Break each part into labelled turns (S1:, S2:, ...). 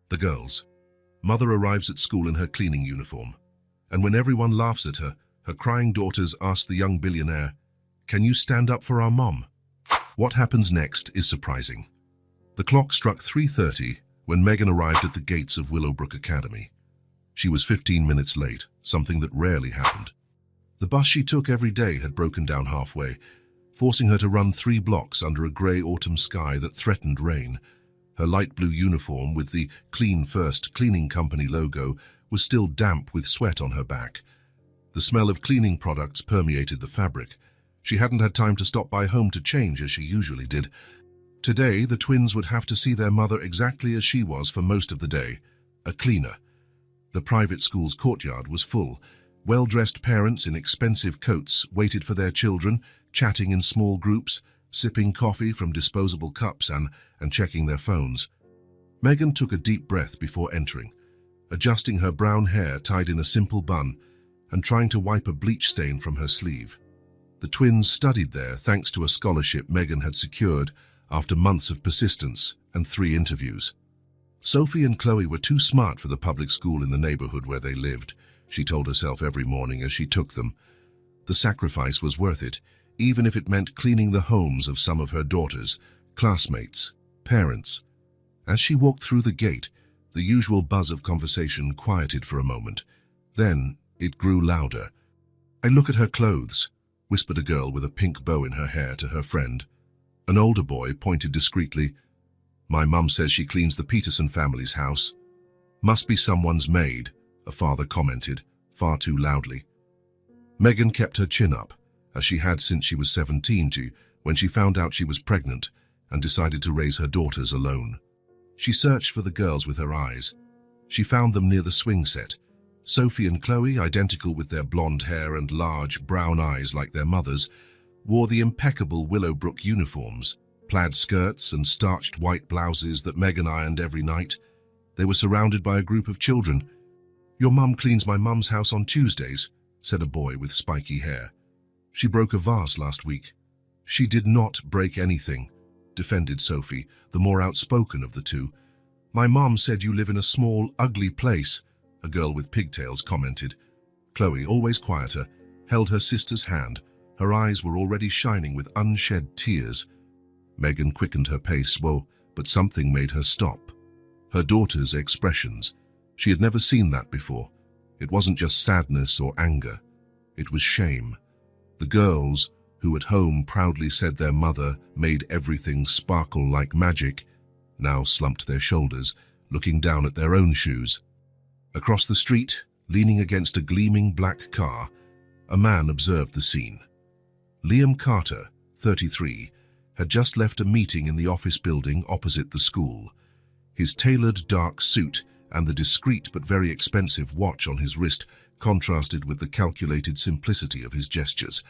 S1: The girls. Mother arrives at school in her cleaning uniform, and when everyone laughs at her, her crying daughters ask the young billionaire, "Can you stand up for our mom?" What happens next is surprising. The clock struck 3:30 when Megan arrived at the gates of Willowbrook Academy. She was 15 minutes late, something that rarely happened. The bus she took every day had broken down halfway, forcing her to run 3 blocks under a grey autumn sky that threatened rain. Her light blue uniform with the Clean First cleaning company logo was still damp with sweat on her back. The smell of cleaning products permeated the fabric. She hadn't had time to stop by home to change as she usually did. Today, the twins would have to see their mother exactly as she was for most of the day, a cleaner. The private school's courtyard was full. Well-dressed parents in expensive coats waited for their children, chatting in small groups, sipping coffee from disposable cups and checking their phones. Megan took a deep breath before entering, adjusting her brown hair tied in a simple bun and trying to wipe a bleach stain from her sleeve. The twins studied there thanks to a scholarship Megan had secured after months of persistence and 3 interviews. Sophie and Chloe were too smart for the public school in the neighborhood where they lived, she told herself every morning as she took them. The sacrifice was worth it, even if it meant cleaning the homes of some of her daughters, classmates, parents. As she walked through the gate, the usual buzz of conversation quieted for a moment. Then it grew louder. "I look at her clothes," whispered a girl with a pink bow in her hair to her friend. An older boy pointed discreetly. "My mum says she cleans the Peterson family's house." "Must be someone's maid," a father commented, far too loudly. Megan kept her chin up, as she had since she was 17 when she found out she was pregnant and decided to raise her daughters alone. She searched for the girls with her eyes. She found them near the swing set. Sophie and Chloe, identical with their blonde hair and large brown eyes like their mothers, wore the impeccable Willowbrook uniforms, plaid skirts and starched white blouses that Megan ironed every night. They were surrounded by a group of children. "Your mum cleans my mum's house on Tuesdays," said a boy with spiky hair. "She broke a vase last week." "She did not break anything," defended Sophie, the more outspoken of the two. "My mom said you live in a small, ugly place," a girl with pigtails commented. Chloe, always quieter, held her sister's hand. Her eyes were already shining with unshed tears. Megan quickened her pace, but something made her stop. Her daughter's expressions. She had never seen that before. It wasn't just sadness or anger. It was shame. The girls, who at home proudly said their mother made everything sparkle like magic, now slumped their shoulders, looking down at their own shoes. Across the street, leaning against a gleaming black car, a man observed the scene. Liam Carter, 33, had just left a meeting in the office building opposite the school. His tailored dark suit and the discreet but very expensive watch on his wrist contrasted with the calculated simplicity of his gestures.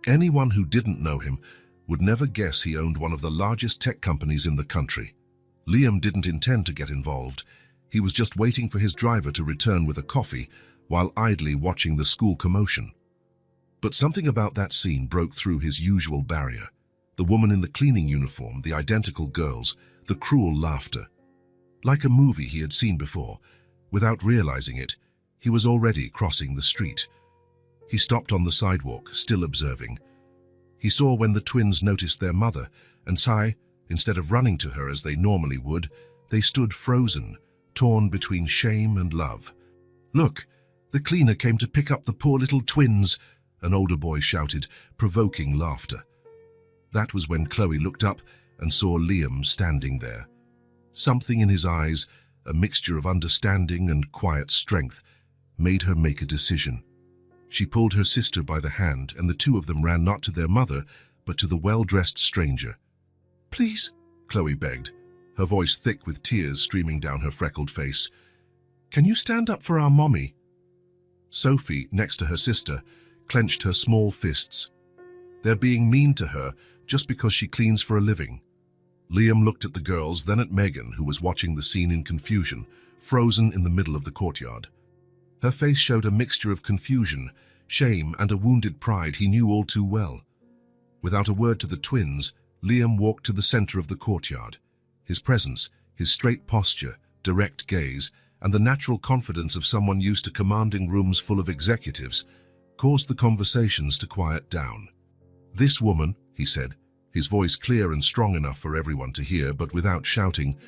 S1: Anyone who didn't know him would never guess he owned one of the largest tech companies in the country. Liam didn't intend to get involved. He was just waiting for his driver to return with a coffee while idly watching the school commotion. But something about that scene broke through his usual barrier. The woman in the cleaning uniform, the identical girls, the cruel laughter. Like a movie he had seen before, without realizing it, he was already crossing the street. He stopped on the sidewalk, still observing. He saw when the twins noticed their mother, and instead of running to her as they normally would, they stood frozen, torn between shame and love. "Look, the cleaner came to pick up the poor little twins," an older boy shouted, provoking laughter. That was when Chloe looked up and saw Liam standing there. Something in his eyes, a mixture of understanding and quiet strength, made her make a decision. She pulled her sister by the hand, and the two of them ran not to their mother, but to the well-dressed stranger. "Please," Chloe begged, her voice thick with tears streaming down her freckled face. "Can you stand up for our mommy?" Sophie, next to her sister, clenched her small fists. They're being mean to her just because she cleans for a living. Liam looked at the girls, then at Megan, who was watching the scene in confusion, frozen in the middle of the courtyard. Her face showed a mixture of confusion, shame, and a wounded pride he knew all too well. Without a word to the twins, Liam walked to the center of the courtyard. His presence, his straight posture, direct gaze, and the natural confidence of someone used to commanding rooms full of executives caused the conversations to quiet down. "This woman," he said, his voice clear and strong enough for everyone to hear but without shouting,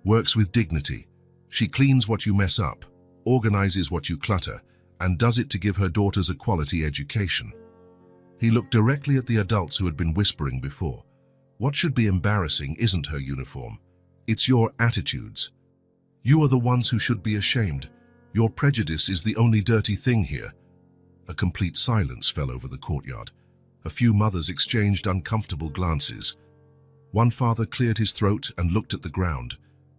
S1: "works with dignity. She cleans what you mess up, organizes what you clutter, and does it to give her daughters a quality education." He looked directly at the adults who had been whispering before. "What should be embarrassing isn't her uniform. It's your attitudes. You are the ones who should be ashamed. Your prejudice is the only dirty thing here." A complete silence fell over the courtyard. A few mothers exchanged uncomfortable glances. One father cleared his throat and looked at the ground.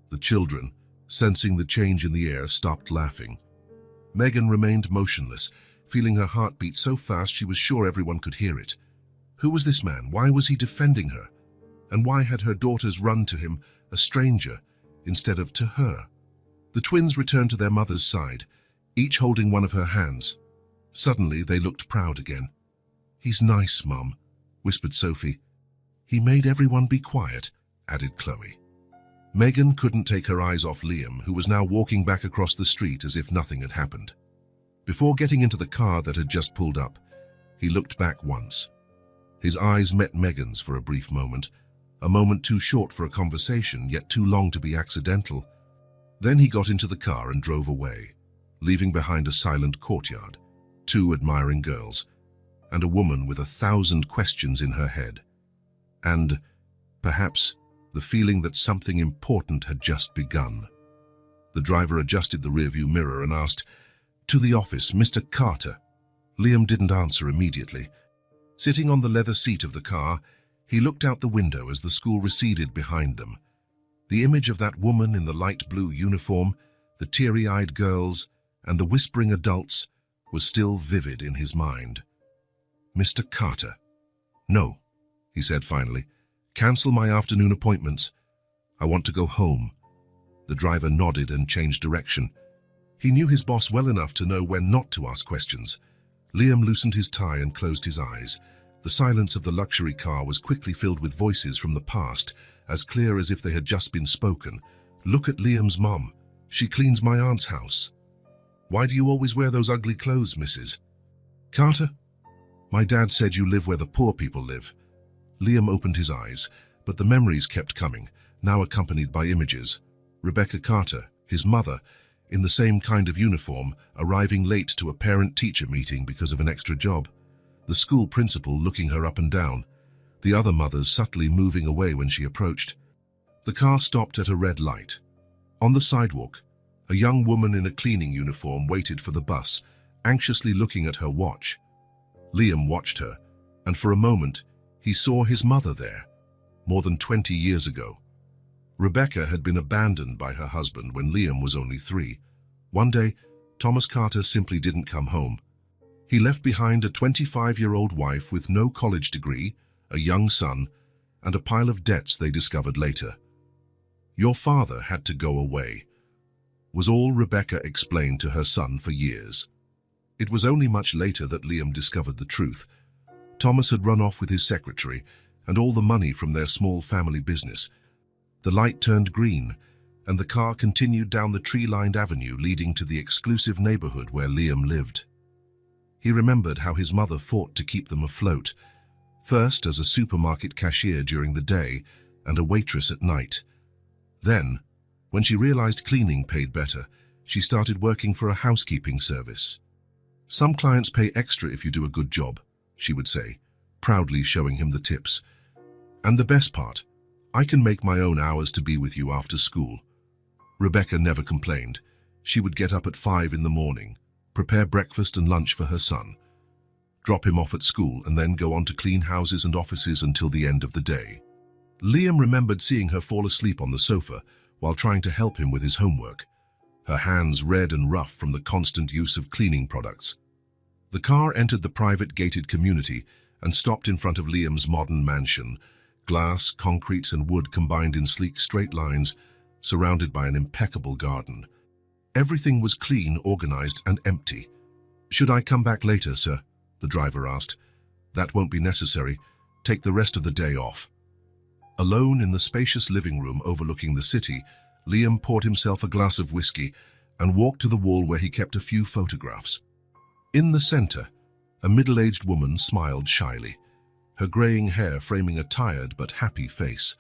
S1: The children, sensing the change in the air, stopped laughing. Megan remained motionless, feeling her heart beat so fast she was sure everyone could hear it. Who was this man? Why was he defending her? And why had her daughters run to him, a stranger, instead of to her? The twins returned to their mother's side, each holding one of her hands. Suddenly they looked proud again. "He's nice, Mum," whispered Sophie. "He made everyone be quiet," added Chloe. Megan couldn't take her eyes off Liam, who was now walking back across the street as if nothing had happened. Before getting into the car that had just pulled up, he looked back once. His eyes met Megan's for a brief moment, a moment too short for a conversation, yet too long to be accidental. Then he got into the car and drove away, leaving behind a silent courtyard, 2 admiring girls, and a woman with 1,000 questions in her head. And, perhaps, the feeling that something important had just begun. The driver adjusted the rearview mirror and asked, "To the office, Mr. Carter." Liam didn't answer immediately. Sitting on the leather seat of the car, he looked out the window as the school receded behind them. The image of that woman in the light blue uniform, the teary-eyed girls, and the whispering adults was still vivid in his mind. "Mr. Carter." "No," he said finally. "Cancel my afternoon appointments. I want to go home." The driver nodded and changed direction. He knew his boss well enough to know when not to ask questions. Liam loosened his tie and closed his eyes. The silence of the luxury car was quickly filled with voices from the past, as clear as if they had just been spoken. "Look at Liam's mum. She cleans my aunt's house." "Why do you always wear those ugly clothes, Mrs. Carter?" "My dad said you live where the poor people live." Liam opened his eyes, but the memories kept coming, now accompanied by images. Rebecca Carter, his mother, in the same kind of uniform, arriving late to a parent-teacher meeting because of an extra job. The school principal looking her up and down, the other mothers subtly moving away when she approached. The car stopped at a red light. On the sidewalk, a young woman in a cleaning uniform waited for the bus, anxiously looking at her watch. Liam watched her, and for a moment, he saw his mother there, more than 20 years ago. Rebecca had been abandoned by her husband when Liam was only 3. One day, Thomas Carter simply didn't come home. He left behind a 25-year-old wife with no college degree, a young son, and a pile of debts they discovered later. "Your father had to go away," was all Rebecca explained to her son for years. It was only much later that Liam discovered the truth. Thomas had run off with his secretary and all the money from their small family business. The light turned green, and the car continued down the tree-lined avenue leading to the exclusive neighborhood where Liam lived. He remembered how his mother fought to keep them afloat, first as a supermarket cashier during the day and a waitress at night. Then, when she realized cleaning paid better, she started working for a housekeeping service. "Some clients pay extra if you do a good job," she would say, proudly showing him the tips. "And the best part, I can make my own hours to be with you after school." Rebecca never complained. She would get up at 5 in the morning, prepare breakfast and lunch for her son, drop him off at school, and then go on to clean houses and offices until the end of the day. Liam remembered seeing her fall asleep on the sofa while trying to help him with his homework, her hands red and rough from the constant use of cleaning products. The car entered the private gated community and stopped in front of Liam's modern mansion, glass, concrete, and wood combined in sleek straight lines, surrounded by an impeccable garden. Everything was clean, organized, and empty. "Should I come back later, sir?" the driver asked. "That won't be necessary. Take the rest of the day off." Alone in the spacious living room overlooking the city, Liam poured himself a glass of whiskey and walked to the wall where he kept a few photographs. In the center, a middle-aged woman smiled shyly, her graying hair framing a tired but happy face.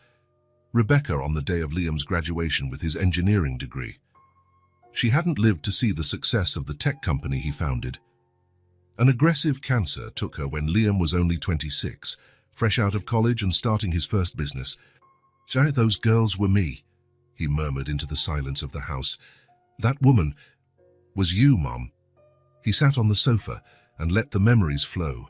S1: Rebecca on the day of Liam's graduation with his engineering degree. She hadn't lived to see the success of the tech company he founded. An aggressive cancer took her when Liam was only 26, fresh out of college and starting his first business. "Those girls were me," he murmured into the silence of the house. "That woman was you, Mom." He sat on the sofa and let the memories flow.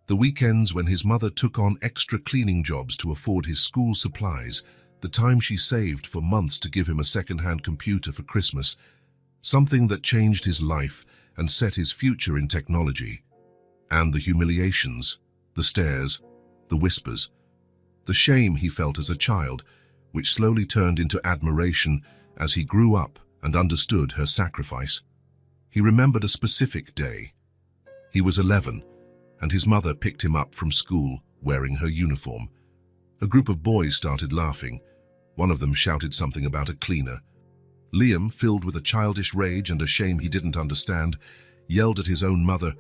S1: The weekends when his mother took on extra cleaning jobs to afford his school supplies, the time she saved for months to give him a second-hand computer for Christmas, something that changed his life and set his future in technology. And the humiliations, the stares, the whispers, the shame he felt as a child, which slowly turned into admiration as he grew up and understood her sacrifice. He remembered a specific day. He was 11, and his mother picked him up from school wearing her uniform. A group of boys started laughing. One of them shouted something about a cleaner. Liam, filled with a childish rage and a shame he didn't understand, yelled at his own mother,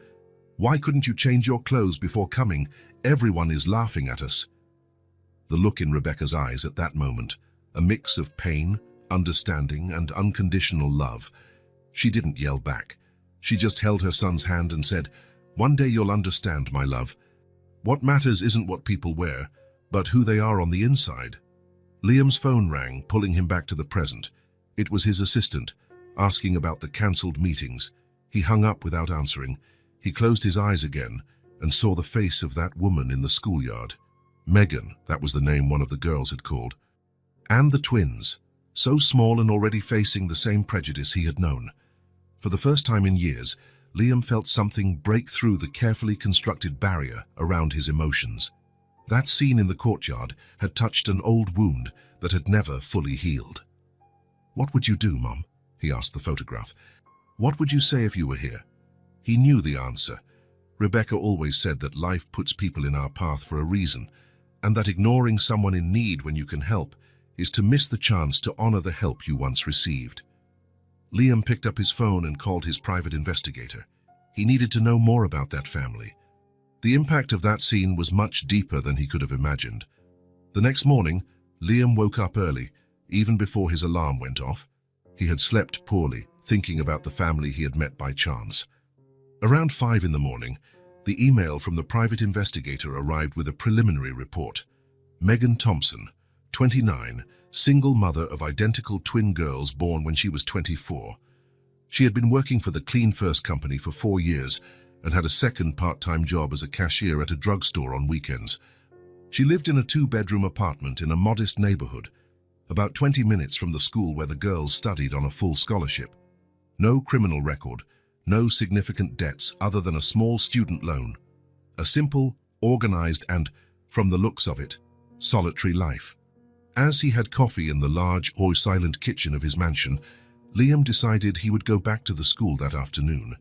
S1: "Why couldn't you change your clothes before coming? Everyone is laughing at us." The look in Rebecca's eyes at that moment, a mix of pain, understanding, and unconditional love. She didn't yell back. She just held her son's hand and said, "One day you'll understand, my love. What matters isn't what people wear, but who they are on the inside." Liam's phone rang, pulling him back to the present. It was his assistant, asking about the cancelled meetings. He hung up without answering. He closed his eyes again and saw the face of that woman in the schoolyard. Megan, that was the name one of the girls had called. And the twins, so small and already facing the same prejudice he had known. For the first time in years, Liam felt something break through the carefully constructed barrier around his emotions. That scene in the courtyard had touched an old wound that had never fully healed. "What would you do, Mom?" he asked the photograph. "What would you say if you were here?" He knew the answer. Rebecca always said that life puts people in our path for a reason, and that ignoring someone in need when you can help is to miss the chance to honor the help you once received. Liam picked up his phone and called his private investigator. He needed to know more about that family. The impact of that scene was much deeper than he could have imagined. The next morning, Liam woke up early, even before his alarm went off. He had slept poorly, thinking about the family he had met by chance. Around 5 in the morning, the email from the private investigator arrived with a preliminary report. Megan Thompson, 29, single mother of identical twin girls born when she was 24. She had been working for the Clean First company for 4 years and had a second part-time job as a cashier at a drugstore on weekends. She lived in a 2-bedroom apartment in a modest neighborhood, about 20 minutes from the school where the girls studied on a full scholarship. No criminal record, no significant debts other than a small student loan. A simple, organized and, from the looks of it, solitary life. As he had coffee in the large, silent kitchen of his mansion, Liam decided he would go back to the school that afternoon.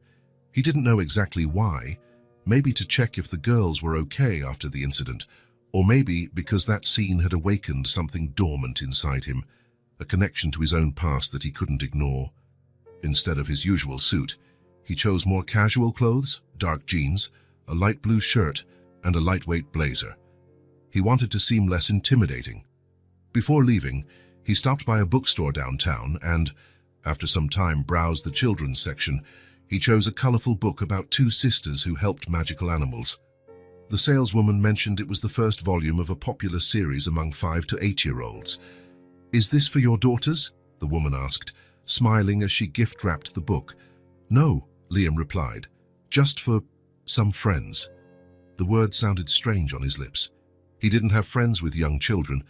S1: He didn't know exactly why, maybe to check if the girls were okay after the incident, or maybe because that scene had awakened something dormant inside him, a connection to his own past that he couldn't ignore. Instead of his usual suit, he chose more casual clothes, dark jeans, a light blue shirt, and a lightweight blazer. He wanted to seem less intimidating. Before leaving, he stopped by a bookstore downtown and, after some time, browsed the children's section. He chose a colorful book about 2 sisters who helped magical animals. The saleswoman mentioned it was the first volume of a popular series among 5 to 8-year-olds. "Is this for your daughters?" the woman asked, smiling as she gift-wrapped the book. "No," Liam replied, "just for some friends." The word sounded strange on his lips. He didn't have friends with young children.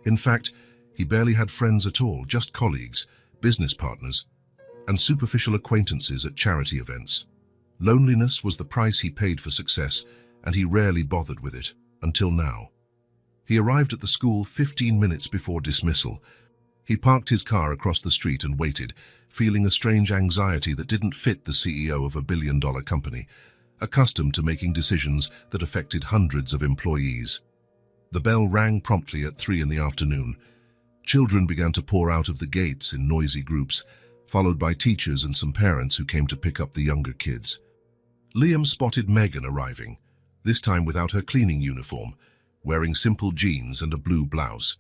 S1: In fact, he barely had friends at all, just colleagues, business partners, and superficial acquaintances at charity events. Loneliness was the price he paid for success, and he rarely bothered with it, until now. He arrived at the school 15 minutes before dismissal. He parked his car across the street and waited, feeling a strange anxiety that didn't fit the CEO of a billion-dollar company, accustomed to making decisions that affected hundreds of employees. The bell rang promptly at 3 in the afternoon. Children began to pour out of the gates in noisy groups, followed by teachers and some parents who came to pick up the younger kids. Liam spotted Megan arriving, this time without her cleaning uniform, wearing simple jeans and a blue blouse.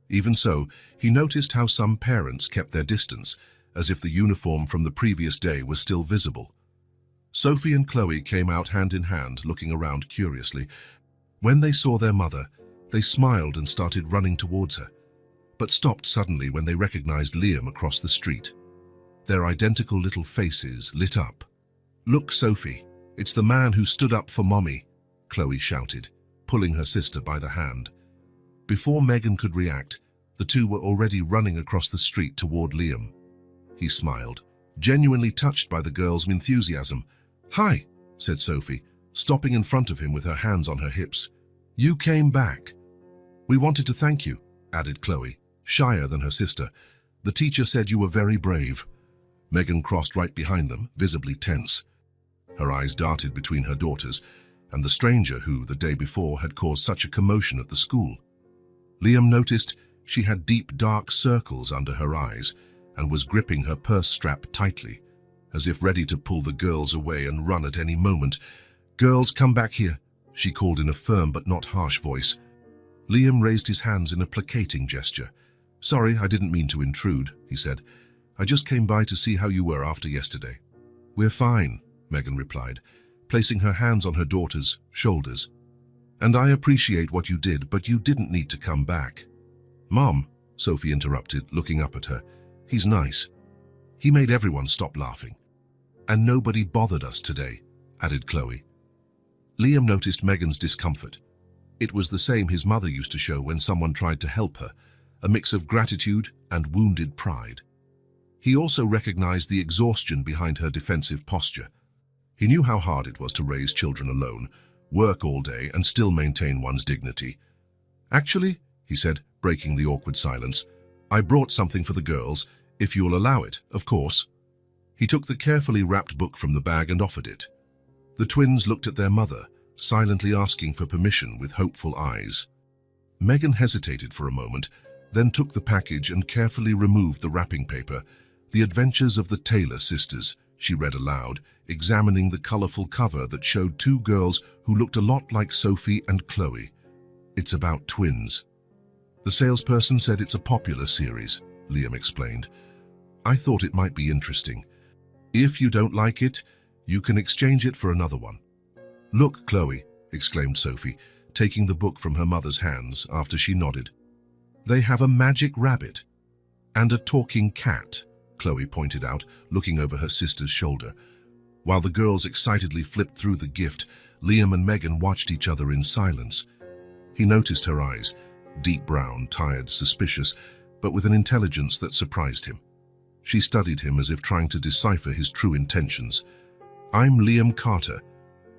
S1: Even so, he noticed how some parents kept their distance, as if the uniform from the previous day was still visible. Sophie and Chloe came out hand in hand, looking around curiously. When they saw their mother, they smiled and started running towards her, but stopped suddenly when they recognized Liam across the street. Their identical little faces lit up. "Look, Sophie, it's the man who stood up for Mommy," Chloe shouted, pulling her sister by the hand. Before Megan could react, the two were already running across the street toward Liam. He smiled, genuinely touched by the girl's enthusiasm. "Hi," said Sophie, stopping in front of him with her hands on her hips. "You came back." "We wanted to thank you," added Chloe, shyer than her sister. "The teacher said you were very brave." Megan crossed right behind them, visibly tense. Her eyes darted between her daughters and the stranger who, the day before, had caused such a commotion at the school. Liam noticed she had deep, dark circles under her eyes and was gripping her purse strap tightly, as if ready to pull the girls away and run at any moment. "Girls, come back here," she called in a firm but not harsh voice. Liam raised his hands in a placating gesture. "Sorry, I didn't mean to intrude," he said. "I just came by to see how you were after yesterday." "We're fine," Megan replied, placing her hands on her daughter's shoulders. "And I appreciate what you did, but you didn't need to come back." "Mom," Sophie interrupted, looking up at her. "He's nice. He made everyone stop laughing. And nobody bothered us today," added Chloe. Liam noticed Megan's discomfort. It was the same his mother used to show when someone tried to help her, a mix of gratitude and wounded pride. He also recognized the exhaustion behind her defensive posture. He knew how hard it was to raise children alone, work all day, and still maintain one's dignity. "Actually," he said, breaking the awkward silence, "I brought something for the girls, if you'll allow it, of course." He took the carefully wrapped book from the bag and offered it. The twins looked at their mother, silently asking for permission with hopeful eyes. Megan hesitated for a moment, then took the package and carefully removed the wrapping paper. "The Adventures of the Taylor Sisters," she read aloud, examining the colorful cover that showed two girls who looked a lot like Sophie and Chloe. "It's about twins." "The salesperson said it's a popular series," Liam explained. "I thought it might be interesting. If you don't like it, you can exchange it for another one." "Look, Chloe," exclaimed Sophie, taking the book from her mother's hands after she nodded. "They have a magic rabbit and a talking cat," Chloe pointed out, looking over her sister's shoulder. While the girls excitedly flipped through the gift, Liam and Megan watched each other in silence. He noticed her eyes, deep brown, tired, suspicious, but with an intelligence that surprised him. She studied him as if trying to decipher his true intentions. "I'm Liam Carter."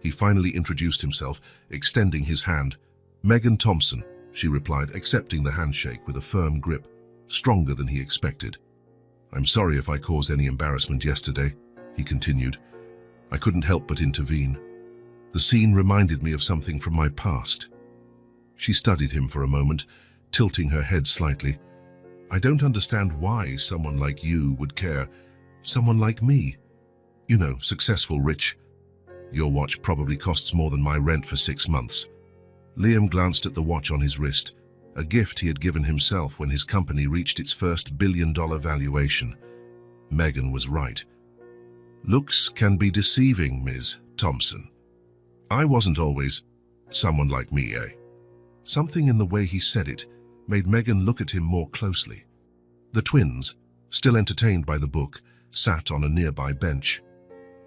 S1: He finally introduced himself, extending his hand. "Megan Thompson," she replied, accepting the handshake with a firm grip, stronger than he expected. "I'm sorry if I caused any embarrassment yesterday," he continued. "I couldn't help but intervene. The scene reminded me of something from my past." She studied him for a moment, tilting her head slightly. "I don't understand why someone like you would care. Someone like me. You know, successful, rich. Your watch probably costs more than my rent for 6 months." Liam glanced at the watch on his wrist, a gift he had given himself when his company reached its first billion-dollar valuation. Megan was right. "Looks can be deceiving, Ms. Thompson. I wasn't always someone like me, eh?" Something in the way he said it made Megan look at him more closely. The twins, still entertained by the book, sat on a nearby bench.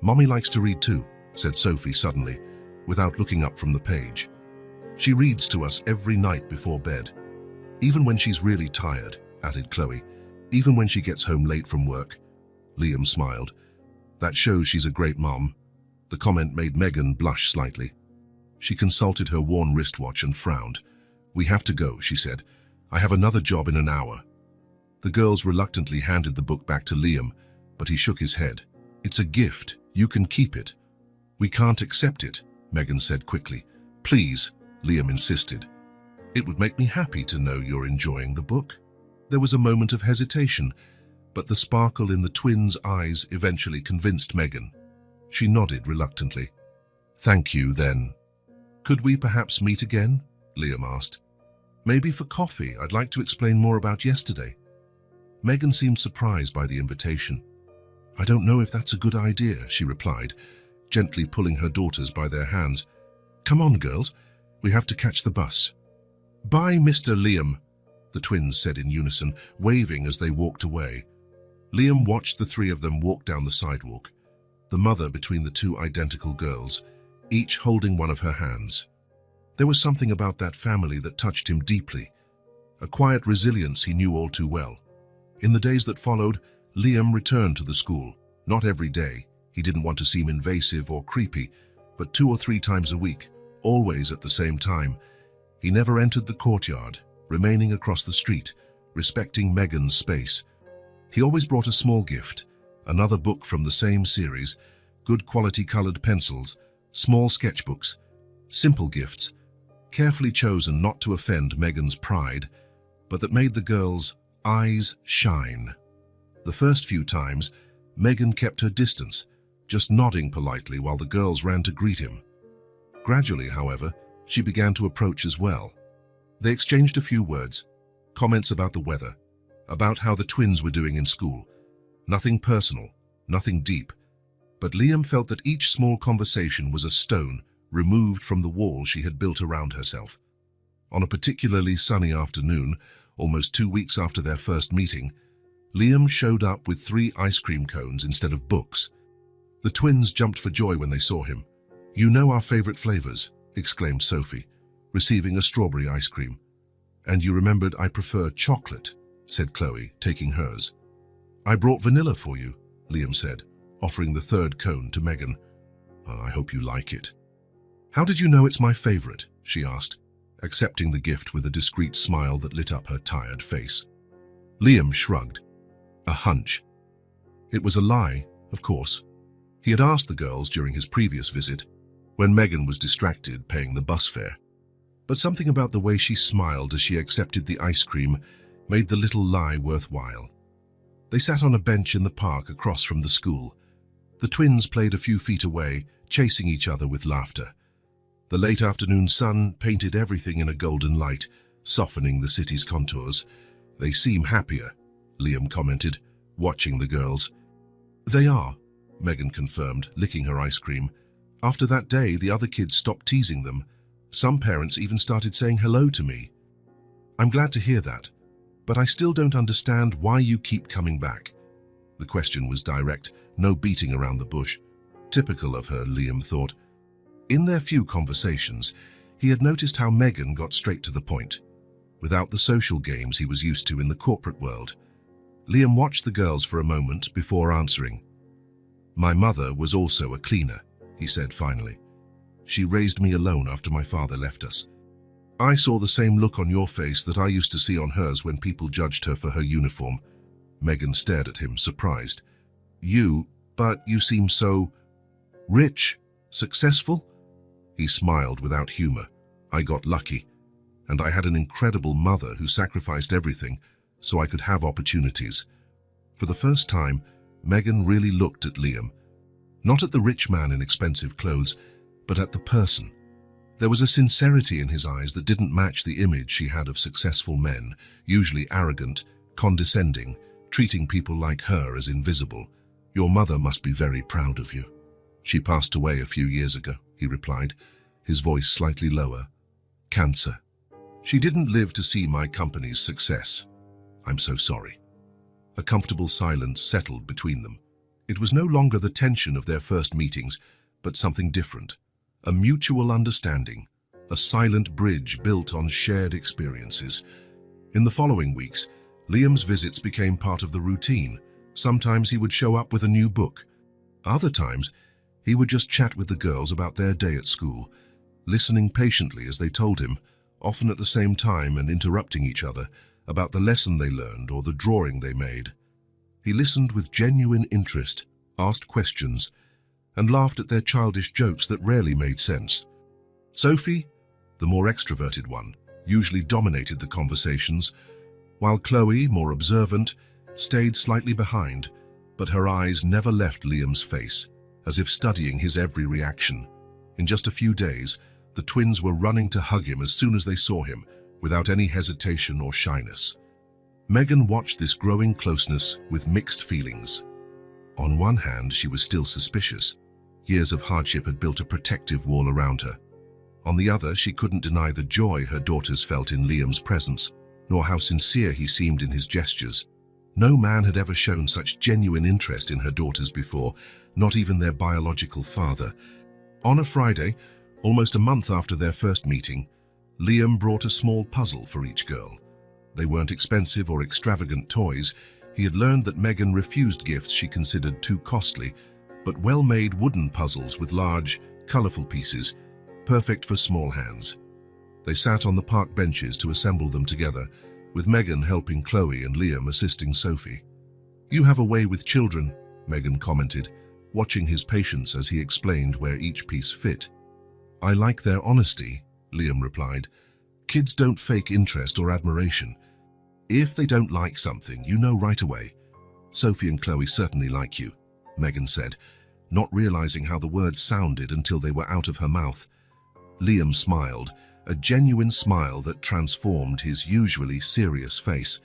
S1: "Mommy likes to read too," said Sophie suddenly, without looking up from the page. "She reads to us every night before bed. Even when she's really tired," added Chloe. "Even when she gets home late from work." Liam smiled. "That shows she's a great mom." The comment made Megan blush slightly. She consulted her worn wristwatch and frowned. "We have to go," she said. "I have another job in an hour." The girls reluctantly handed the book back to Liam, but he shook his head. "It's a gift. You can keep it." "We can't accept it," Megan said quickly. "Please," Liam insisted. "It would make me happy to know you're enjoying the book." There was a moment of hesitation, but the sparkle in the twins' eyes eventually convinced Megan. She nodded reluctantly. "Thank you, then. Could we perhaps meet again?" Liam asked. "Maybe for coffee. I'd like to explain more about yesterday." Megan seemed surprised by the invitation. "I don't know if that's a good idea," she replied, gently pulling her daughters by their hands. "Come on, girls. We have to catch the bus." "Bye, Mr. Liam," the twins said in unison, waving as they walked away. Liam watched the three of them walk down the sidewalk, the mother between the two identical girls, each holding one of her hands. There was something about that family that touched him deeply, a quiet resilience he knew all too well. In the days that followed, Liam returned to the school. Not every day. He didn't want to seem invasive or creepy, but 2 or 3 times a week, always at the same time. He never entered the courtyard, remaining across the street, respecting Megan's space. He always brought a small gift, another book from the same series, good quality colored pencils, small sketchbooks, simple gifts, carefully chosen not to offend Megan's pride, but that made the girls' eyes shine. The first few times, Megan kept her distance, just nodding politely while the girls ran to greet him. Gradually, however, she began to approach as well. They exchanged a few words, comments about the weather, about how the twins were doing in school. Nothing personal, nothing deep, but Liam felt that each small conversation was a stone removed from the wall she had built around herself. On a particularly sunny afternoon, almost 2 weeks after their first meeting, Liam showed up with 3 ice cream cones instead of books. The twins jumped for joy when they saw him. "You know our favorite flavors," exclaimed Sophie, receiving a strawberry ice cream. "And you remembered I prefer chocolate," said Chloe, taking hers. "I brought vanilla for you," Liam said, offering the 3rd cone to Megan. "I hope you like it." "How did you know it's my favorite?" she asked, accepting the gift with a discreet smile that lit up her tired face. Liam shrugged. A hunch. It was a lie, of course. He had asked the girls during his previous visit, when Megan was distracted paying the bus fare. But something about the way she smiled as she accepted the ice cream made the little lie worthwhile. They sat on a bench in the park across from the school. The twins played a few feet away, chasing each other with laughter. The late afternoon sun painted everything in a golden light, softening the city's contours. "They seem happier," Liam commented, watching the girls. "They are," Megan confirmed, licking her ice cream. "After that day, the other kids stopped teasing them. Some parents even started saying hello to me." "I'm glad to hear that, but I still don't understand why you keep coming back." The question was direct, no beating around the bush. Typical of her, Liam thought. In their few conversations, he had noticed how Megan got straight to the point, without the social games he was used to in the corporate world. Liam watched the girls for a moment before answering. "My mother was also a cleaner," he said finally. "She raised me alone after my father left us. I saw the same look on your face that I used to see on hers when people judged her for her uniform." Megan stared at him, surprised. But you seem so rich, successful?" He smiled without humor. "I got lucky, and I had an incredible mother who sacrificed everything so I could have opportunities." For the first time, Megan really looked at Liam, not at the rich man in expensive clothes, but at the person. There was a sincerity in his eyes that didn't match the image she had of successful men, usually arrogant, condescending, treating people like her as invisible. "Your mother must be very proud of you." "She passed away a few years ago," he replied, his voice slightly lower. "Cancer. She didn't live to see my company's success. I'm so sorry." A comfortable silence settled between them. It was no longer the tension of their first meetings, but something different. A mutual understanding, a silent bridge built on shared experiences. In the following weeks, Liam's visits became part of the routine. Sometimes he would show up with a new book. Other times, he would just chat with the girls about their day at school, listening patiently as they told him, often at the same time and interrupting each other, about the lesson they learned or the drawing they made. He listened with genuine interest, asked questions, and laughed at their childish jokes that rarely made sense. Sophie, the more extroverted one, usually dominated the conversations. while Chloe, more observant, stayed slightly behind, but her eyes never left Liam's face, as if studying his every reaction. In just a few days, the twins were running to hug him as soon as they saw him, without any hesitation or shyness. Megan watched this growing closeness with mixed feelings. On one hand, she was still suspicious. Years of hardship had built a protective wall around her. On the other, she couldn't deny the joy her daughters felt in Liam's presence, nor how sincere he seemed in his gestures. No man had ever shown such genuine interest in her daughters before, not even their biological father. On a Friday, almost a month after their first meeting, Liam brought a small puzzle for each girl. They weren't expensive or extravagant toys. He had learned that Megan refused gifts she considered too costly, but well-made wooden puzzles with large, colorful pieces, perfect for small hands. They sat on the park benches to assemble them together, with Megan helping Chloe and Liam assisting Sophie. "You have a way with children," Megan commented, watching his patience as he explained where each piece fit. "I like their honesty," Liam replied. "Kids don't fake interest or admiration. If they don't like something, you know right away." "Sophie and Chloe certainly like you," Megan said, not realizing how the words sounded until they were out of her mouth. Liam smiled, a genuine smile that transformed his usually serious face.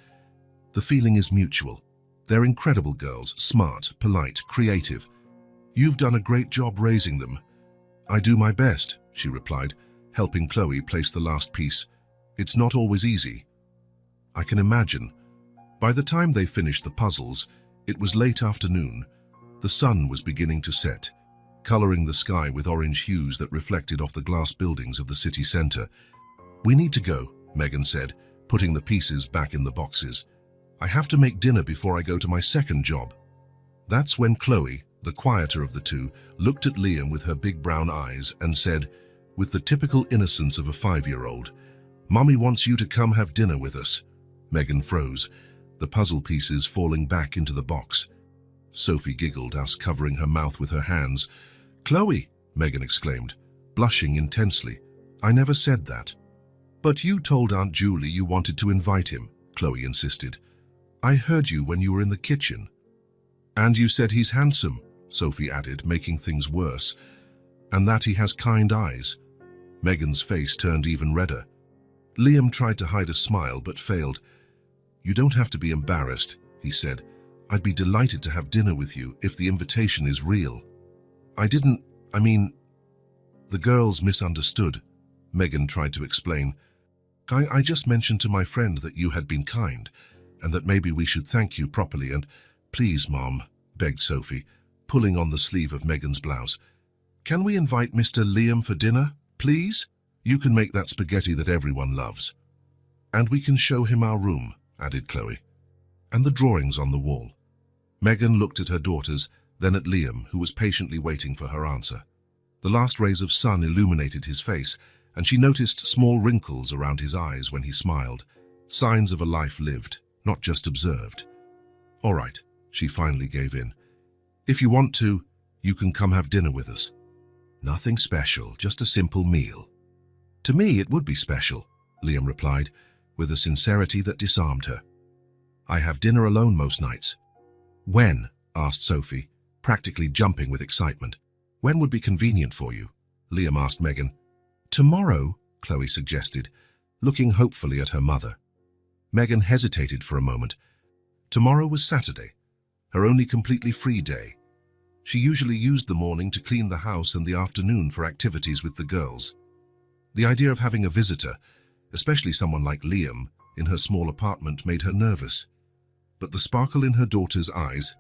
S1: "The feeling is mutual. They're incredible girls, smart, polite, creative. You've done a great job raising them." "I do my best," she replied, helping Chloe place the last piece. "It's not always easy." "I can imagine." By the time they finished the puzzles, it was late afternoon. The sun was beginning to set, coloring the sky with orange hues that reflected off the glass buildings of the city center. "We need to go," Megan said, putting the pieces back in the boxes. "I have to make dinner before I go to my second job." That's when Chloe, the quieter of the two, looked at Liam with her big brown eyes and said, with the typical innocence of a 5-year-old, "Mommy wants you to come have dinner with us." Megan froze, the puzzle pieces falling back into the box. Sophie giggled, us covering her mouth with her hands. "Chloe," Megan exclaimed, blushing intensely, "I never said that." "But you told Aunt Julie you wanted to invite him," Chloe insisted. "I heard you when you were in the kitchen." "And you said he's handsome," Sophie added, making things worse. "And that he has kind eyes." Megan's face turned even redder. Liam tried to hide a smile but failed. "You don't have to be embarrassed," he said. "I'd be delighted to have dinner with you if the invitation is real." I mean, the girls misunderstood," Megan tried to explain. I just mentioned to my friend that you had been kind, and that maybe we should thank you properly and—" "Please, Mom," begged Sophie, pulling on the sleeve of Megan's blouse. "Can we invite Mr. Liam for dinner, please? You can make that spaghetti that everyone loves. And we can show him our room," added Chloe. "And the drawings on the wall." Megan looked at her daughters, then at Liam, who was patiently waiting for her answer. The last rays of sun illuminated his face, and she noticed small wrinkles around his eyes when he smiled, signs of a life lived, not just observed. "All right," she finally gave in. "If you want to, you can come have dinner with us." "Nothing special, just a simple meal." "To me, it would be special," Liam replied, with a sincerity that disarmed her. "I have dinner alone most nights." "When?" asked Sophie, practically jumping with excitement. "When would be convenient for you?" Liam asked Megan. "Tomorrow," Chloe suggested, looking hopefully at her mother. Megan hesitated for a moment. Tomorrow was Saturday, her only completely free day. She usually used the morning to clean the house and the afternoon for activities with the girls. The idea of having a visitor, especially someone like Liam, in her small apartment made her nervous. But the sparkle in her daughter's eyes.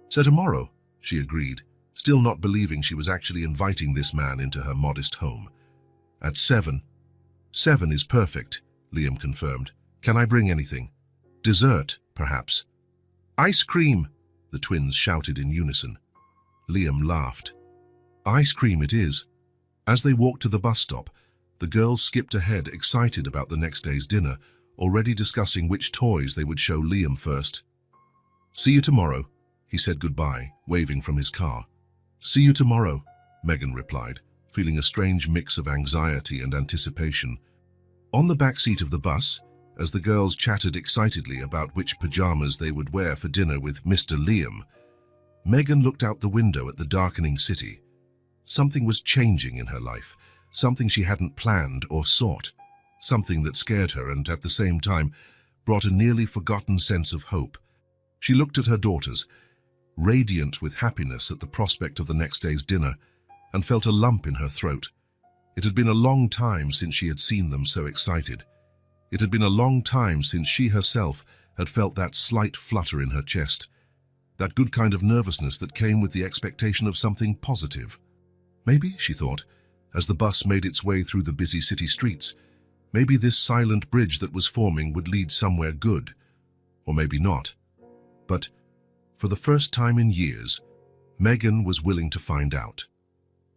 S1: "So tomorrow," she agreed, still not believing she was actually inviting this man into her modest home. "At 7. 7 is perfect," Liam confirmed. "Can I bring anything? Dessert, perhaps?" "Ice cream!" the twins shouted in unison. Liam laughed. "Ice cream it is." As they walked to the bus stop, the girls skipped ahead, excited about the next day's dinner, already discussing which toys they would show Liam first. "See you tomorrow," he said goodbye, waving from his car. "See you tomorrow," Megan replied, feeling a strange mix of anxiety and anticipation. On the back seat of the bus, As the girls chatted excitedly about which pajamas they would wear for dinner with Mr. Liam, Megan looked out the window at the darkening city. Something was changing in her life, something she hadn't planned or sought, something that scared her and, at the same time, brought a nearly forgotten sense of hope. She looked at her daughters, radiant with happiness at the prospect of the next day's dinner, and felt a lump in her throat. It had been a long time since she had seen them so excited. It had been a long time since she herself had felt that slight flutter in her chest, that good kind of nervousness that came with the expectation of something positive. Maybe, she thought, as the bus made its way through the busy city streets, maybe this silent bridge that was forming would lead somewhere good, or maybe not. But, for the first time in years, Megan was willing to find out.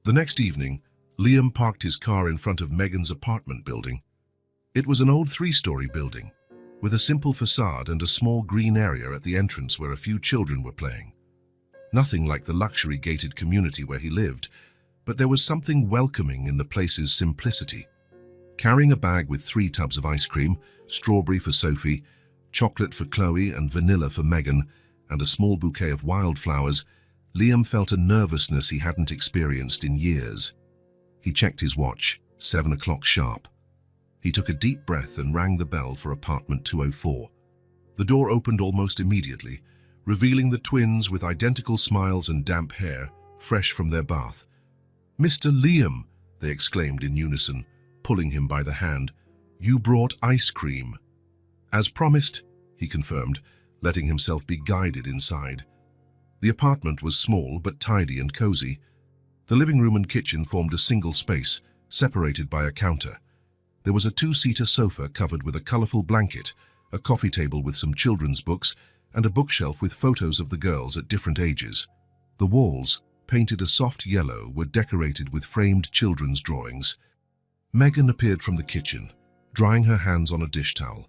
S1: The next evening, Liam parked his car in front of Megan's apartment building. It was an old 3-story building, with a simple facade and a small green area at the entrance where a few children were playing. Nothing like the luxury gated community where he lived, but there was something welcoming in the place's simplicity. Carrying a bag with 3 tubs of ice cream, strawberry for Sophie, chocolate for Chloe and vanilla for Megan, and a small bouquet of wildflowers, Liam felt a nervousness he hadn't experienced in years. He checked his watch, 7 o'clock sharp. He took a deep breath and rang the bell for apartment 204. The door opened almost immediately, revealing the twins with identical smiles and damp hair, fresh from their bath. "Mr. Liam," they exclaimed in unison, pulling him by the hand. "You brought ice cream." "As promised," he confirmed, letting himself be guided inside. The apartment was small but tidy and cozy. The living room and kitchen formed a single space, separated by a counter. There was a 2-seater sofa covered with a colorful blanket, a coffee table with some children's books, and a bookshelf with photos of the girls at different ages. The walls, painted a soft yellow, were decorated with framed children's drawings. Megan appeared from the kitchen, drying her hands on a dish towel.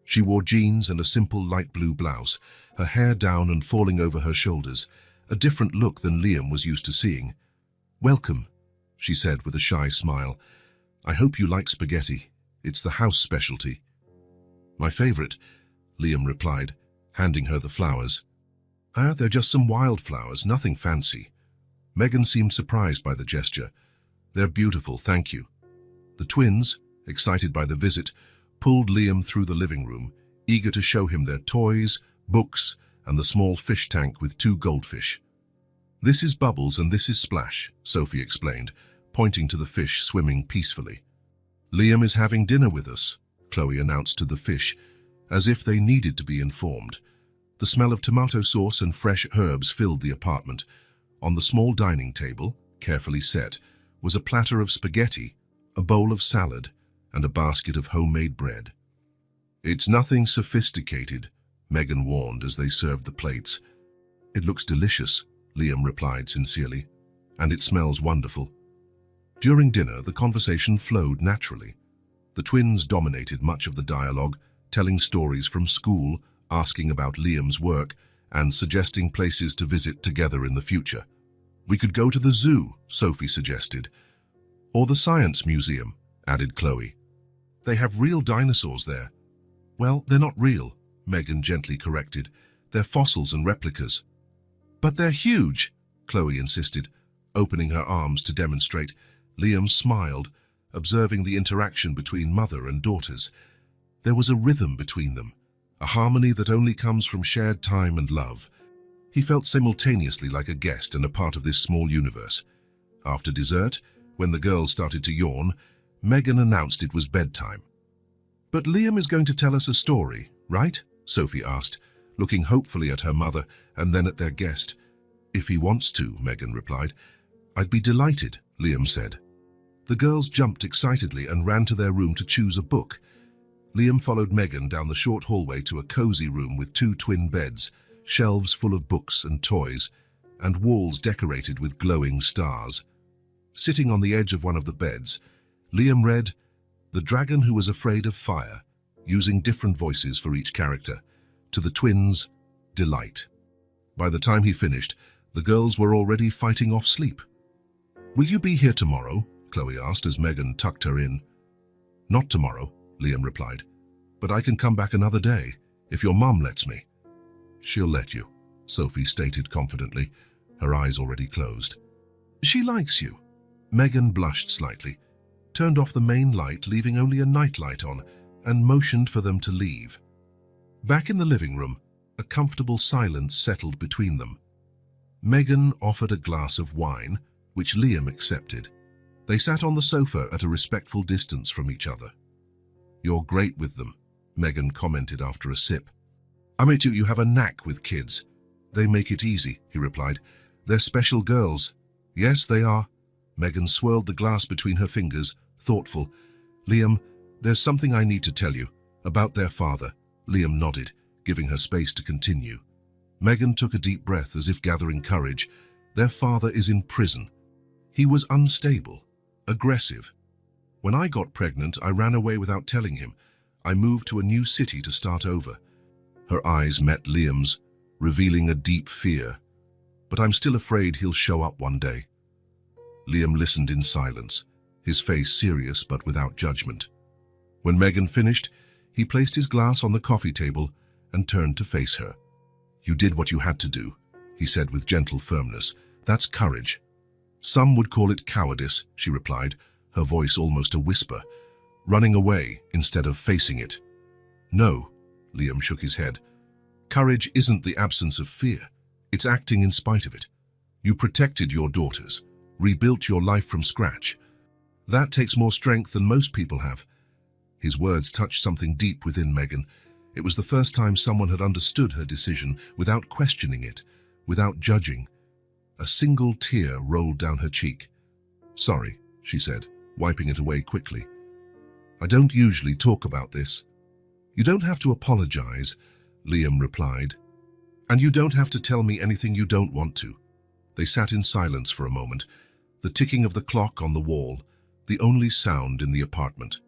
S1: She wore jeans and a simple light blue blouse, her hair down and falling over her shoulders, a different look than Liam was used to seeing. "Welcome," she said with a shy smile. "I hope you like spaghetti. It's the house specialty." "My favorite," Liam replied, handing her the flowers. They're just some wildflowers, nothing fancy." Megan seemed surprised by the gesture. "They're beautiful, thank you." The twins, excited by the visit, pulled Liam through the living room, eager to show him their toys, books, and the small fish tank with 2 goldfish. "This is Bubbles and this is Splash," Sophie explained, pointing to the fish swimming peacefully. "Liam is having dinner with us," Chloe announced to the fish, as if they needed to be informed. The smell of tomato sauce and fresh herbs filled the apartment. On the small dining table, carefully set, was a platter of spaghetti, a bowl of salad, and a basket of homemade bread. "It's nothing sophisticated," Megan warned as they served the plates. "It looks delicious," Liam replied sincerely, "and it smells wonderful." During dinner, the conversation flowed naturally. The twins dominated much of the dialogue, telling stories from school, asking about Liam's work, and suggesting places to visit together in the future. "We could go to the zoo," Sophie suggested. "Or the science museum," added Chloe. "They have real dinosaurs there." "Well, they're not real," Megan gently corrected. "They're fossils and replicas." "But they're huge," Chloe insisted, opening her arms to demonstrate. Liam smiled, observing the interaction between mother and daughters. There was a rhythm between them, a harmony that only comes from shared time and love. He felt simultaneously like a guest and a part of this small universe. After dessert, when the girls started to yawn, Megan announced it was bedtime. "But Liam is going to tell us a story, right?" Sophie asked, looking hopefully at her mother and then at their guest. "If he wants to," Megan replied. "I'd be delighted," Liam said. The girls jumped excitedly and ran to their room to choose a book. Liam followed Megan down the short hallway to a cozy room with 2 twin beds, shelves full of books and toys, and walls decorated with glowing stars. Sitting on the edge of one of the beds, Liam read "The Dragon Who Was Afraid of Fire," using different voices for each character, to the twins' delight. By the time he finished, the girls were already fighting off sleep. "Will you be here tomorrow?" Chloe asked as Megan tucked her in. "Not tomorrow," Liam replied. but I can come back another day, if your mom lets me. She'll let you, Sophie stated confidently, her eyes already closed. She likes you. Megan blushed slightly, turned off the main light, leaving only a nightlight on, and motioned for them to leave. Back in the living room, a comfortable silence settled between them. Megan offered a glass of wine, which Liam accepted. They sat on the sofa at a respectful distance from each other. You're great with them, Megan commented after a sip. I bet you have a knack with kids. They make it easy, he replied. They're special girls. Yes, they are. Megan swirled the glass between her fingers, thoughtful. Liam, there's something I need to tell you. About their father. Liam nodded, giving her space to continue. Megan took a deep breath as if gathering courage. Their father is in prison. He was unstable, aggressive. When I got pregnant, I ran away without telling him. I moved to a new city to start over. Her eyes met Liam's, revealing a deep fear. But I'm still afraid he'll show up one day. Liam listened in silence, his face serious but without judgment. When Megan finished, he placed his glass on the coffee table and turned to face her. You did what you had to do, he said with gentle firmness. That's courage. Some would call it cowardice, she replied, her voice almost a whisper, running away instead of facing it. No, Liam shook his head. Courage isn't the absence of fear. It's acting in spite of it. You protected your daughters, rebuilt your life from scratch. That takes more strength than most people have. His words touched something deep within Megan. It was the first time someone had understood her decision without questioning it, without judging. A single tear rolled down her cheek. Sorry, she said, wiping it away quickly. I don't usually talk about this. You don't have to apologize, Liam replied. And you don't have to tell me anything you don't want to. They sat in silence for a moment, the ticking of the clock on the wall, the only sound in the apartment.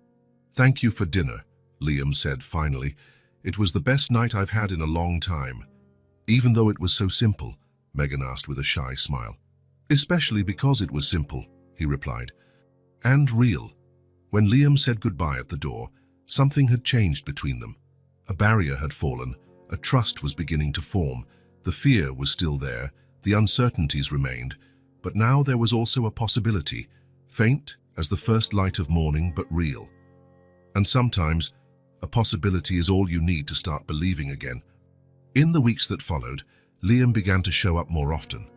S1: Thank you for dinner, Liam said finally. It was the best night I've had in a long time. Even though it was so simple, Megan asked with a shy smile. Especially because it was simple, he replied. And real. When Liam said goodbye at the door, something had changed between them. A barrier had fallen, a trust was beginning to form, the fear was still there, the uncertainties remained, but now there was also a possibility, faint as the first light of morning but real. And sometimes, a possibility is all you need to start believing again. In the weeks that followed, Liam began to show up more often.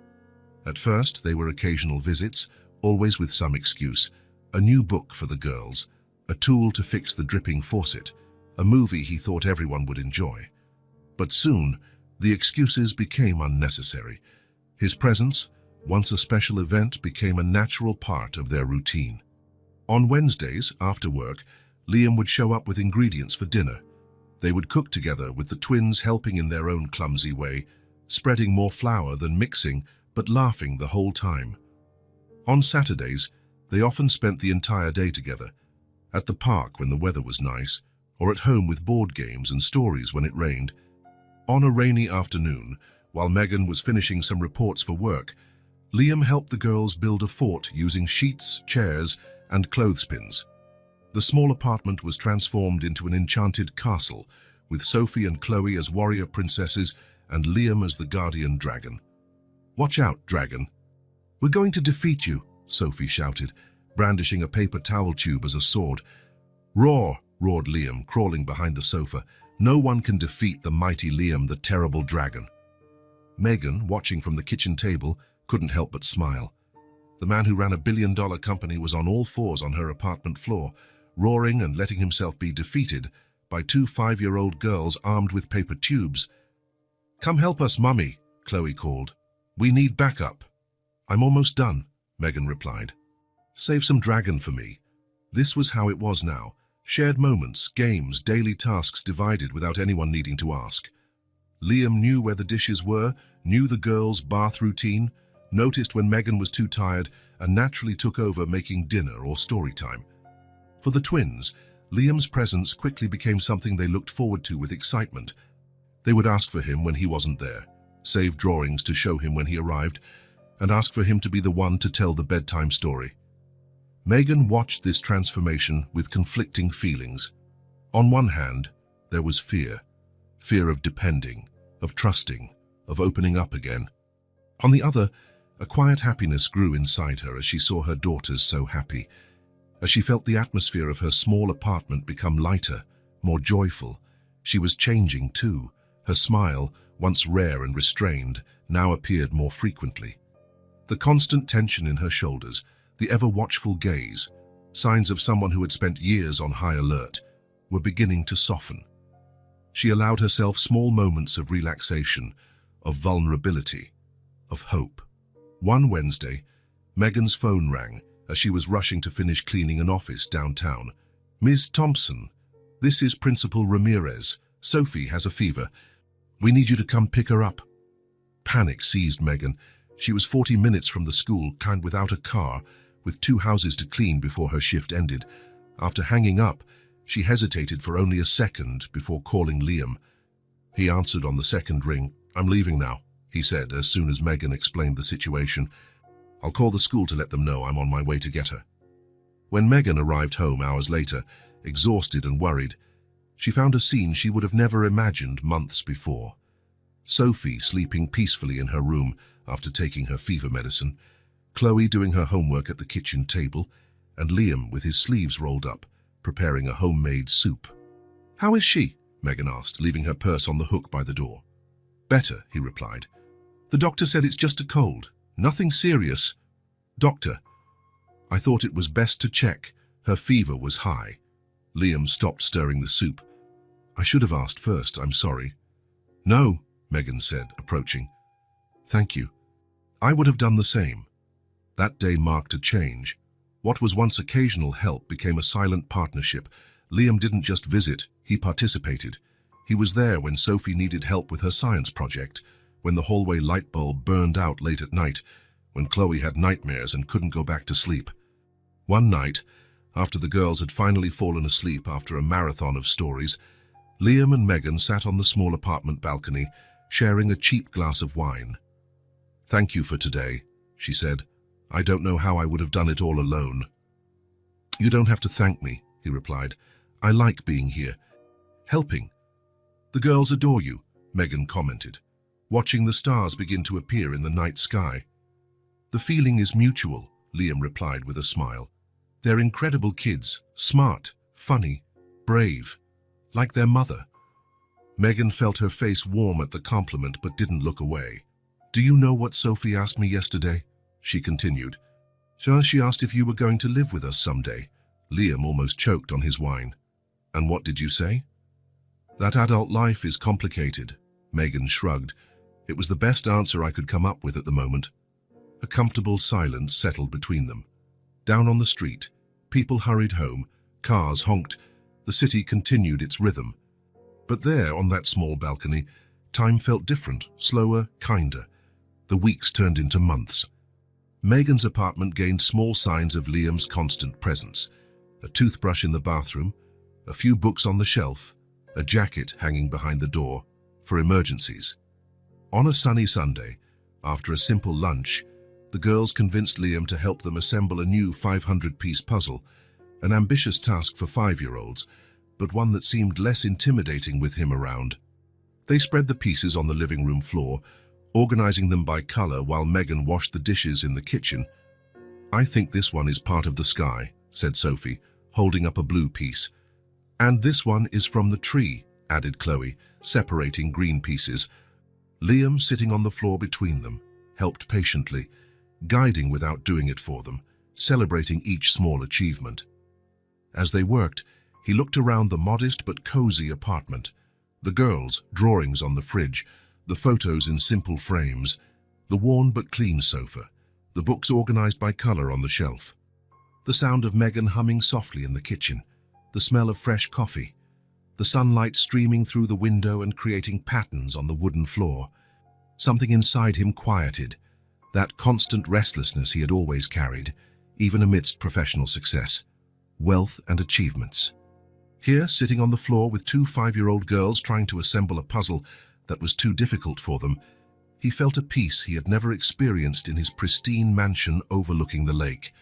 S1: At first, they were occasional visits, always with some excuse, a new book for the girls, a tool to fix the dripping faucet, a movie he thought everyone would enjoy. But soon, the excuses became unnecessary. His presence, once a special event, became a natural part of their routine. On Wednesdays, after work, Liam would show up with ingredients for dinner. They would cook together, with the twins helping in their own clumsy way, spreading more flour than mixing, but laughing the whole time. On Saturdays, they often spent the entire day together, at the park when the weather was nice, or at home with board games and stories when it rained. On a rainy afternoon, while Megan was finishing some reports for work, Liam helped the girls build a fort using sheets, chairs, and clothespins. The small apartment was transformed into an enchanted castle, with Sophie and Chloe as warrior princesses and Liam as the guardian dragon. Watch out, dragon. We're going to defeat you, Sophie shouted, brandishing a paper towel tube as a sword. Roar, roared Liam, crawling behind the sofa. No one can defeat the mighty Liam, the terrible dragon. Megan, watching from the kitchen table, couldn't help but smile. The man who ran a billion-dollar company was on all fours on her apartment floor, roaring and letting himself be defeated by two 5-year-old girls armed with paper tubes. Come help us, Mummy, Chloe called. We need backup. I'm almost done, Megan replied. Save some dragon for me. This was how it was now. Shared moments, games, daily tasks divided without anyone needing to ask. Liam knew where the dishes were, knew the girls' bath routine, noticed when Megan was too tired, and naturally took over making dinner or story time. For the twins, Liam's presence quickly became something they looked forward to with excitement. They would ask for him when he wasn't there, save drawings to show him when he arrived, and ask for him to be the one to tell the bedtime story. Megan watched this transformation with conflicting feelings. On one hand, There was fear. Fear of depending, of trusting, of opening up again. On the other, a quiet happiness grew inside her as she saw her daughters so happy, as she felt the atmosphere of her small apartment become lighter, more joyful. She was changing too. Her smile, once rare and restrained, now appeared more frequently. The constant tension in her shoulders, the ever-watchful gaze, signs of someone who had spent years on high alert, were beginning to soften. She allowed herself small moments of relaxation, of vulnerability, of hope. One Wednesday, Megan's phone rang as she was rushing to finish cleaning an office downtown. "Ms. Thompson, this is Principal Ramirez. Sophie has a fever. We need you to come pick her up." Panic seized Megan. She was 40 minutes from the school, kind without a car, with 2 houses to clean before her shift ended. After hanging up, she hesitated for only a second before calling Liam. He answered on the second ring. "I'm leaving now," he said as soon as Megan explained the situation. "I'll call the school to let them know I'm on my way to get her." When Megan arrived home hours later, exhausted and worried, she found a scene she would have never imagined months before. Sophie sleeping peacefully in her room after taking her fever medicine, Chloe doing her homework at the kitchen table, and Liam with his sleeves rolled up, preparing a homemade soup. "How is she?" Megan asked, leaving her purse on the hook by the door. "Better," he replied. "The doctor said it's just a cold. Nothing serious." "Doctor, I thought it was best to check. Her fever was high." Liam stopped stirring the soup. "I should have asked first, I'm sorry." "No," Megan said, approaching. "Thank you. I would have done the same." That day marked a change. What was once occasional help became a silent partnership. Liam didn't just visit, he participated. He was there when Sophie needed help with her science project, when the hallway light bulb burned out late at night, when Chloe had nightmares and couldn't go back to sleep. One night, after the girls had finally fallen asleep after a marathon of stories, Liam and Megan sat on the small apartment balcony, sharing a cheap glass of wine. "Thank you for today," she said. "I don't know how I would have done it all alone." "You don't have to thank me," he replied. "I like being here, helping." "The girls adore you," Megan commented, watching the stars begin to appear in the night sky. "The feeling is mutual," Liam replied with a smile. "They're incredible kids, smart, funny, brave, like their mother." Megan felt her face warm at the compliment but didn't look away. "Do you know what Sophie asked me yesterday?" she continued. "She asked if you were going to live with us someday." Liam almost choked on his wine. "And what did you say?" "That adult life is complicated," Megan shrugged. "It was the best answer I could come up with at the moment." A comfortable silence settled between them. Down on the street, people hurried home, cars honked, the city continued its rhythm. But there, on that small balcony, time felt different, slower, kinder. The weeks turned into months. Megan's apartment gained small signs of Liam's constant presence. A toothbrush in the bathroom, a few books on the shelf, a jacket hanging behind the door, for emergencies. On a sunny Sunday, after a simple lunch, the girls convinced Liam to help them assemble a new 500-piece puzzle, an ambitious task for 5-year-olds, but one that seemed less intimidating with him around. They spread the pieces on the living room floor, organizing them by color while Megan washed the dishes in the kitchen. "I think this one is part of the sky," said Sophie, holding up a blue piece. "And this one is from the tree," added Chloe, separating green pieces. Liam, sitting on the floor between them, helped patiently, guiding without doing it for them, celebrating each small achievement. As they worked, he looked around the modest but cozy apartment. The girls, drawings on the fridge, the photos in simple frames, the worn but clean sofa, the books organized by color on the shelf. The sound of Megan humming softly in the kitchen, the smell of fresh coffee, the sunlight streaming through the window and creating patterns on the wooden floor. Something inside him quieted, that constant restlessness he had always carried, even amidst professional success, wealth and achievements. Here, sitting on the floor with 2 5-year-old girls trying to assemble a puzzle that was too difficult for them, he felt a peace he had never experienced in his pristine mansion overlooking the lake.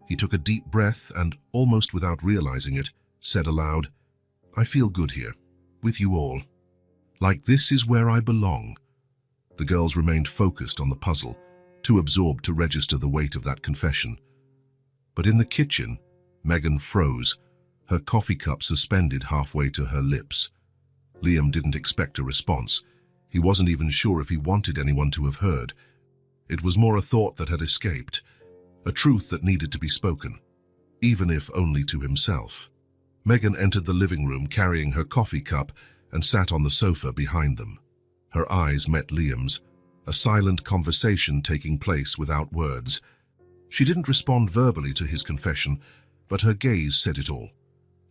S1: He took a deep breath and, almost without realizing it, said aloud, "I feel good here." with you all. Like this is where I belong. The girls remained focused on the puzzle, too absorbed to register the weight of that confession. But in the kitchen, Megan froze, her coffee cup suspended halfway to her lips. Liam didn't expect a response. He wasn't even sure if he wanted anyone to have heard. It was more a thought that had escaped, a truth that needed to be spoken, even if only to himself. Megan entered the living room carrying her coffee cup and sat on the sofa behind them. Her eyes met Liam's, a silent conversation taking place without words. She didn't respond verbally to his confession, but her gaze said it all.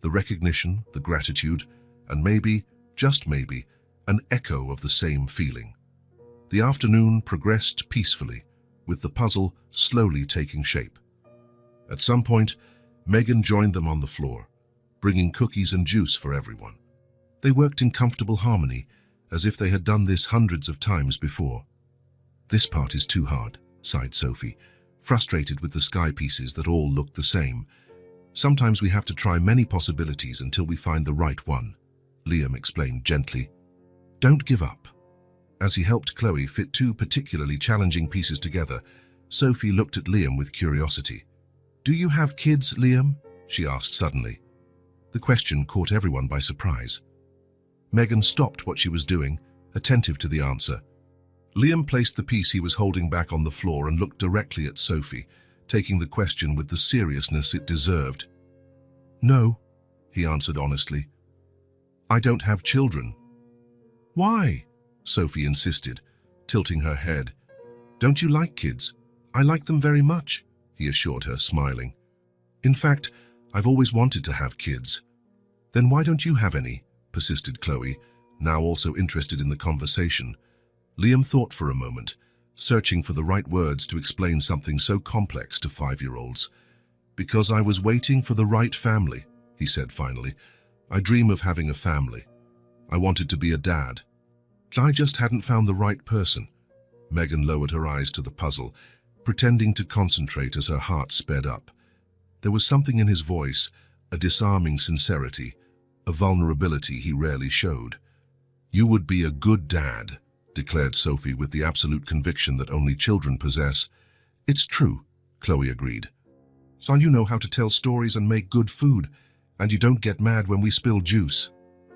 S1: The recognition, the gratitude, and maybe, just maybe, an echo of the same feeling. The afternoon progressed peacefully, with the puzzle slowly taking shape. At some point, Megan joined them on the floor, bringing cookies and juice for everyone. They worked in comfortable harmony, as if they had done this hundreds of times before. "This part is too hard," sighed Sophie, frustrated with the sky pieces that all looked the same. "Sometimes we have to try many possibilities until we find the right one," Liam explained gently. "Don't give up." As he helped Chloe fit two particularly challenging pieces together, Sophie looked at Liam with curiosity. "Do you have kids, Liam?" she asked suddenly. The question caught everyone by surprise. Megan stopped what she was doing, attentive to the answer. Liam placed the piece he was holding back on the floor and looked directly at Sophie, taking the question with the seriousness it deserved. "No," he answered honestly. "I don't have children." "Why?" Sophie insisted, tilting her head. "Don't you like kids?" "I like them very much," he assured her, smiling. "In fact, I've always wanted to have kids." "Then why don't you have any?" persisted Chloe, now also interested in the conversation. Liam thought for a moment, searching for the right words to explain something so complex to 5-year-olds. "Because I was waiting for the right family," he said finally. "I dream of having a family. I wanted to be a dad. I just hadn't found the right person." Megan lowered her eyes to the puzzle, pretending to concentrate as her heart sped up. There was something in his voice, a disarming sincerity, a vulnerability he rarely showed. "You would be a good dad," declared Sophie with the absolute conviction that only children possess. "It's true," Chloe agreed. "So you know how to tell stories and make good food, and you don't get mad when we spill juice."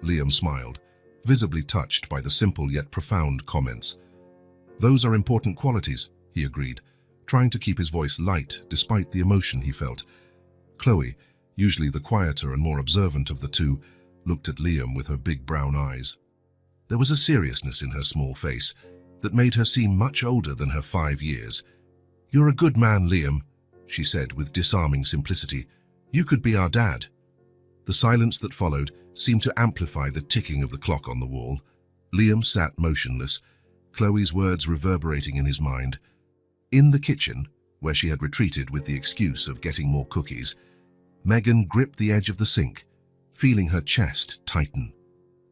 S1: Liam smiled, visibly touched by the simple yet profound comments. "Those are important qualities," he agreed, trying to keep his voice light despite the emotion he felt. Chloe, usually the quieter and more observant of the two, looked at Liam with her big brown eyes. There was a seriousness in her small face that made her seem much older than her 5 years. "You're a good man, Liam," she said with disarming simplicity. "You could be our dad." The silence that followed seemed to amplify the ticking of the clock on the wall. Liam sat motionless, Chloe's words reverberating in his mind. In the kitchen, where she had retreated with the excuse of getting more cookies, Megan gripped the edge of the sink, feeling her chest tighten.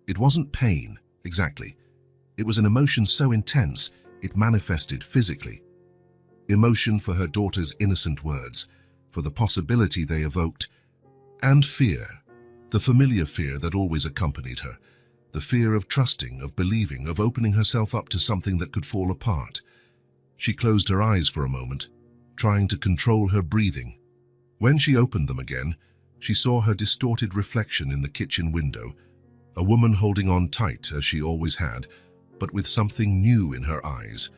S1: It wasn't pain, exactly. It was an emotion so intense it manifested physically. Emotion for her daughter's innocent words, for the possibility they evoked, and fear, the familiar fear that always accompanied her, the fear of trusting, of believing, of opening herself up to something that could fall apart. She closed her eyes for a moment, trying to control her breathing. When she opened them again, she saw her distorted reflection in the kitchen window, a woman holding on tight as she always had, but with something new in her eyes,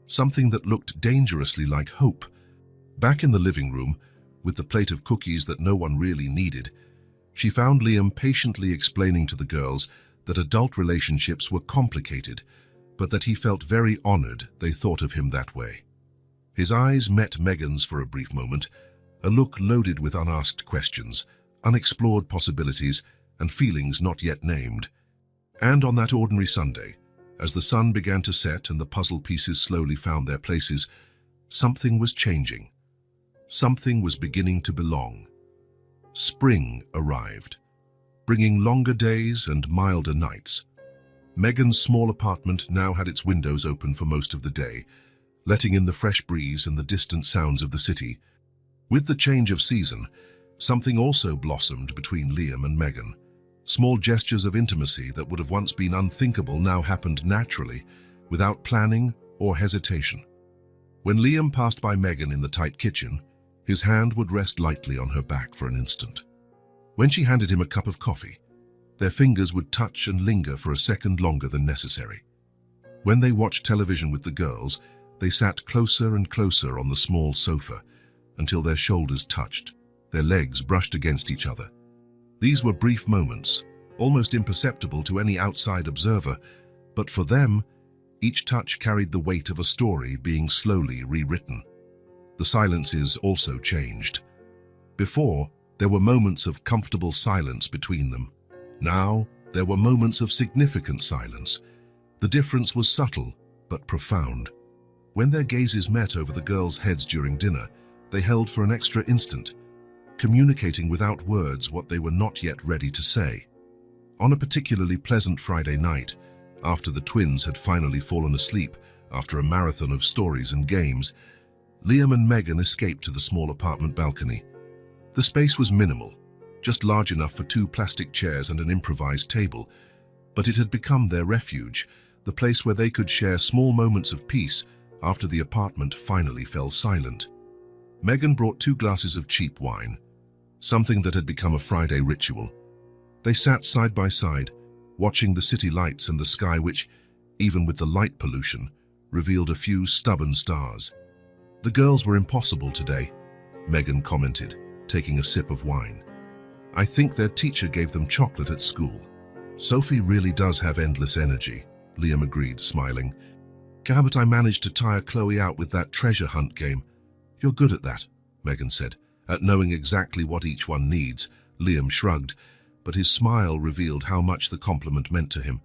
S1: something that looked dangerously like hope. Back in the living room, with the plate of cookies that no one really needed, she found Liam patiently explaining to the girls that adult relationships were complicated, but that he felt very honored they thought of him that way. His eyes met Megan's for a brief moment, a look loaded with unasked questions, unexplored possibilities, and feelings not yet named. And on that ordinary Sunday, as the sun began to set and the puzzle pieces slowly found their places, something was changing. Something was beginning to belong. Spring arrived, bringing longer days and milder nights. Megan's small apartment now had its windows open for most of the day, letting in the fresh breeze and the distant sounds of the city. With the change of season, something also blossomed between Liam and Megan. Small gestures of intimacy that would have once been unthinkable now happened naturally, without planning or hesitation. When Liam passed by Megan in the tight kitchen, his hand would rest lightly on her back for an instant. When she handed him a cup of coffee, their fingers would touch and linger for a second longer than necessary. When they watched television with the girls, they sat closer and closer on the small sofa until their shoulders touched, their legs brushed against each other. These were brief moments, almost imperceptible to any outside observer, but for them, each touch carried the weight of a story being slowly rewritten. The silences also changed. Before, there were moments of comfortable silence between them. Now, there were moments of significant silence. The difference was subtle, but profound. When their gazes met over the girls' heads during dinner, they held for an extra instant, communicating without words what they were not yet ready to say. On a particularly pleasant Friday night, after the twins had finally fallen asleep after a marathon of stories and games, Liam and Megan escaped to the small apartment balcony. The space was minimal, just large enough for 2 plastic chairs and an improvised table, but it had become their refuge, the place where they could share small moments of peace after the apartment finally fell silent. Megan brought 2 glasses of cheap wine, something that had become a Friday ritual. They sat side by side, watching the city lights and the sky which, even with the light pollution, revealed a few stubborn stars. "The girls were impossible today," Megan commented, taking a sip of wine. "I think their teacher gave them chocolate at school." "Sophie really does have endless energy," Liam agreed, smiling. "But I managed to tire Chloe out with that treasure hunt game." "You're good at that," Megan said. At knowing exactly what each one needs, Liam shrugged, but his smile revealed how much the compliment meant to him.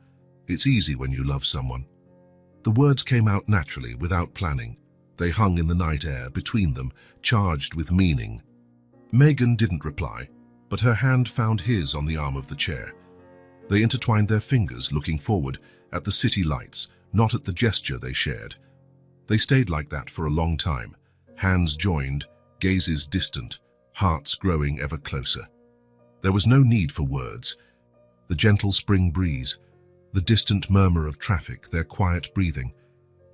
S1: "It's easy when you love someone." The words came out naturally, without planning. They hung in the night air between them, charged with meaning. Megan didn't reply, but her hand found his on the arm of the chair. They intertwined their fingers, looking forward at the city lights, not at the gesture they shared. They stayed like that for a long time, hands joined, gazes distant, hearts growing ever closer. There was no need for words. The gentle spring breeze, the distant murmur of traffic, their quiet breathing,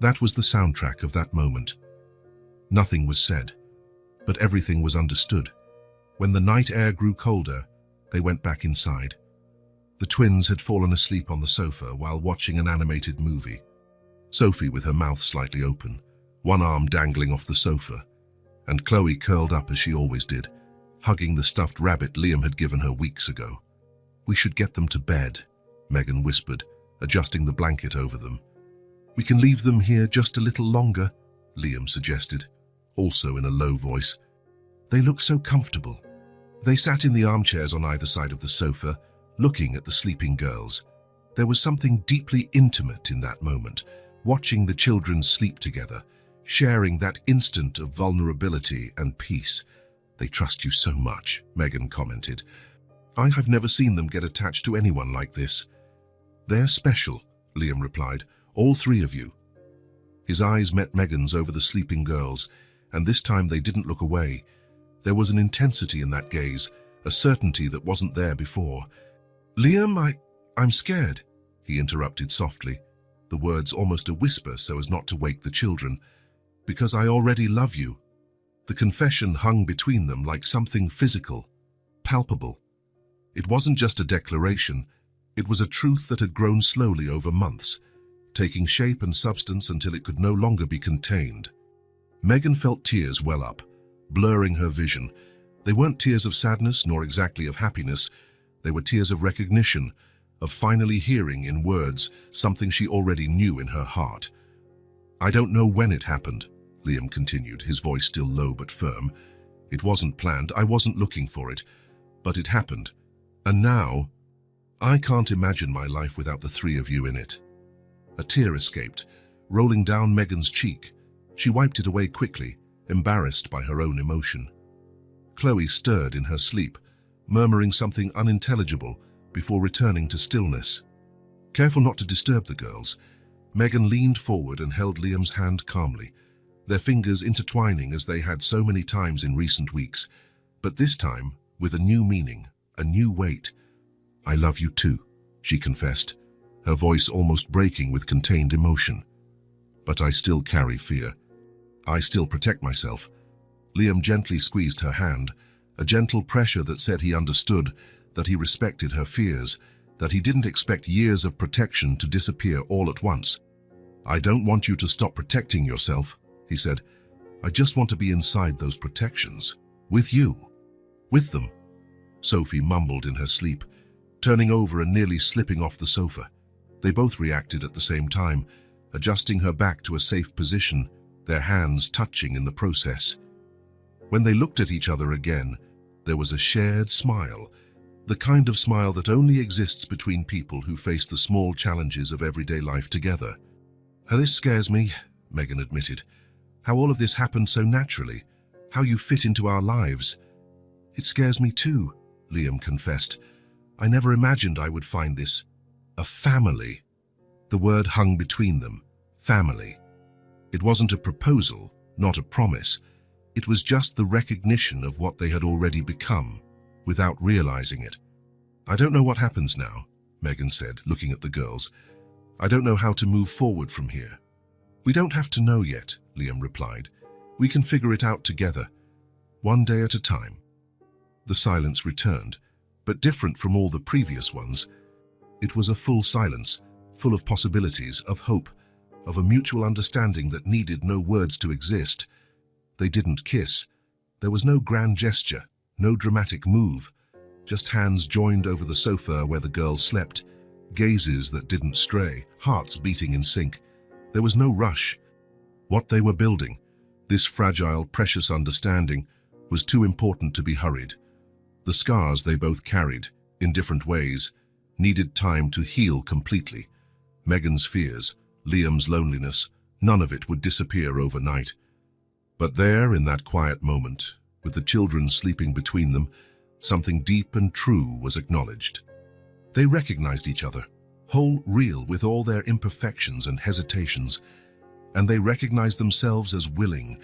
S1: that was the soundtrack of that moment. Nothing was said, but everything was understood. When the night air grew colder, they went back inside. The twins had fallen asleep on the sofa while watching an animated movie. Sophie with her mouth slightly open, one arm dangling off the sofa, and Chloe curled up as she always did, hugging the stuffed rabbit Liam had given her weeks ago. "We should get them to bed," Megan whispered, adjusting the blanket over them. "We can leave them here just a little longer," Liam suggested, also in a low voice. "They look so comfortable." They sat in the armchairs on either side of the sofa, looking at the sleeping girls. There was something deeply intimate in that moment, watching the children sleep together, sharing that instant of vulnerability and peace. "They trust you so much," Megan commented. "I have never seen them get attached to anyone like this." "They're special," Liam replied, "all 3 of you." His eyes met Megan's over the sleeping girls, and this time they didn't look away. There was an intensity in that gaze, a certainty that wasn't there before. "Liam, I'm scared," he interrupted softly, the words almost a whisper so as not to wake the children. "Because I already love you." The confession hung between them like something physical, palpable. It wasn't just a declaration, it was a truth that had grown slowly over months, taking shape and substance until it could no longer be contained. Megan felt tears well up, blurring her vision. They weren't tears of sadness nor exactly of happiness. They were tears of recognition, of finally hearing in words something she already knew in her heart. "I don't know when it happened," Liam continued, his voice still low but firm. "It wasn't planned, I wasn't looking for it, but it happened. And now, I can't imagine my life without the 3 of you in it." A tear escaped, rolling down Megan's cheek. She wiped it away quickly, embarrassed by her own emotion. Chloe stirred in her sleep, murmuring something unintelligible before returning to stillness. Careful not to disturb the girls, Megan leaned forward and held Liam's hand calmly, their fingers intertwining as they had so many times in recent weeks, but this time with a new meaning, a new weight. I love you too, she confessed, her voice almost breaking with contained emotion. But I still carry fear. I still protect myself. Liam gently squeezed her hand, a gentle pressure that said he understood, that he respected her fears, that he didn't expect years of protection to disappear all at once. I don't want you to stop protecting yourself, he said. I just want to be inside those protections. With you. With them. Sophie mumbled in her sleep, turning over and nearly slipping off the sofa. They both reacted at the same time, adjusting her back to a safe position, their hands touching in the process. When they looked at each other again, there was a shared smile, the kind of smile that only exists between people who face the small challenges of everyday life together. This scares me, Megan admitted. How all of this happened so naturally, how you fit into our lives. It scares me too, Liam confessed. I never imagined I would find this. A family. The word hung between them. Family. It wasn't a proposal, not a promise. It was just the recognition of what they had already become, without realizing it. I don't know what happens now, Megan said, looking at the girls. I don't know how to move forward from here. We don't have to know yet, Liam replied. We can figure it out together, one day at a time. The silence returned, but different from all the previous ones. It was a full silence, full of possibilities, of hope, of a mutual understanding that needed no words to exist. They didn't kiss. There was no grand gesture, no dramatic move, just hands joined over the sofa where the girls slept, gazes that didn't stray, hearts beating in sync. There was no rush. What they were building, this fragile, precious understanding, was too important to be hurried. The scars they both carried, in different ways, needed time to heal completely. Megan's fears, Liam's loneliness, none of it would disappear overnight. But there, in that quiet moment, with the children sleeping between them, something deep and true was acknowledged. They recognized each other, whole, real, with all their imperfections and hesitations, and they recognized themselves as willing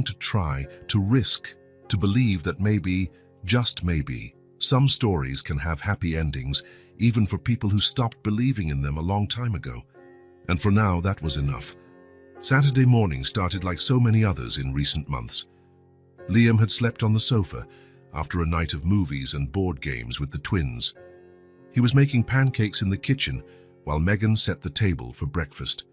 S1: to try, to risk, to believe that maybe, just maybe, some stories can have happy endings, even for people who stopped believing in them a long time ago. And for now, that was enough. Saturday morning started like so many others in recent months. Liam had slept on the sofa after a night of movies and board games with the twins. He was making pancakes in the kitchen while Megan set the table for breakfast.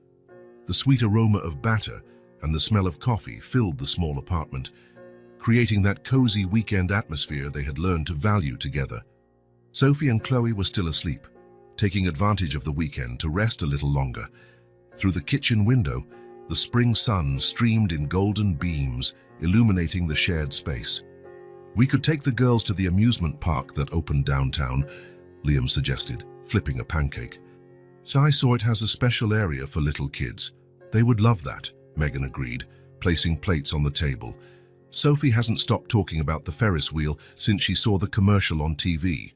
S1: The sweet aroma of batter and the smell of coffee filled the small apartment, creating that cozy weekend atmosphere they had learned to value together. Sophie and Chloe were still asleep, taking advantage of the weekend to rest a little longer. Through the kitchen window, the spring sun streamed in golden beams, illuminating the shared space. We could take the girls to the amusement park that opened downtown, Liam suggested, flipping a pancake. So I saw it has a special area for little kids. They would love that, Megan agreed, placing plates on the table. Sophie hasn't stopped talking about the Ferris wheel since she saw the commercial on TV.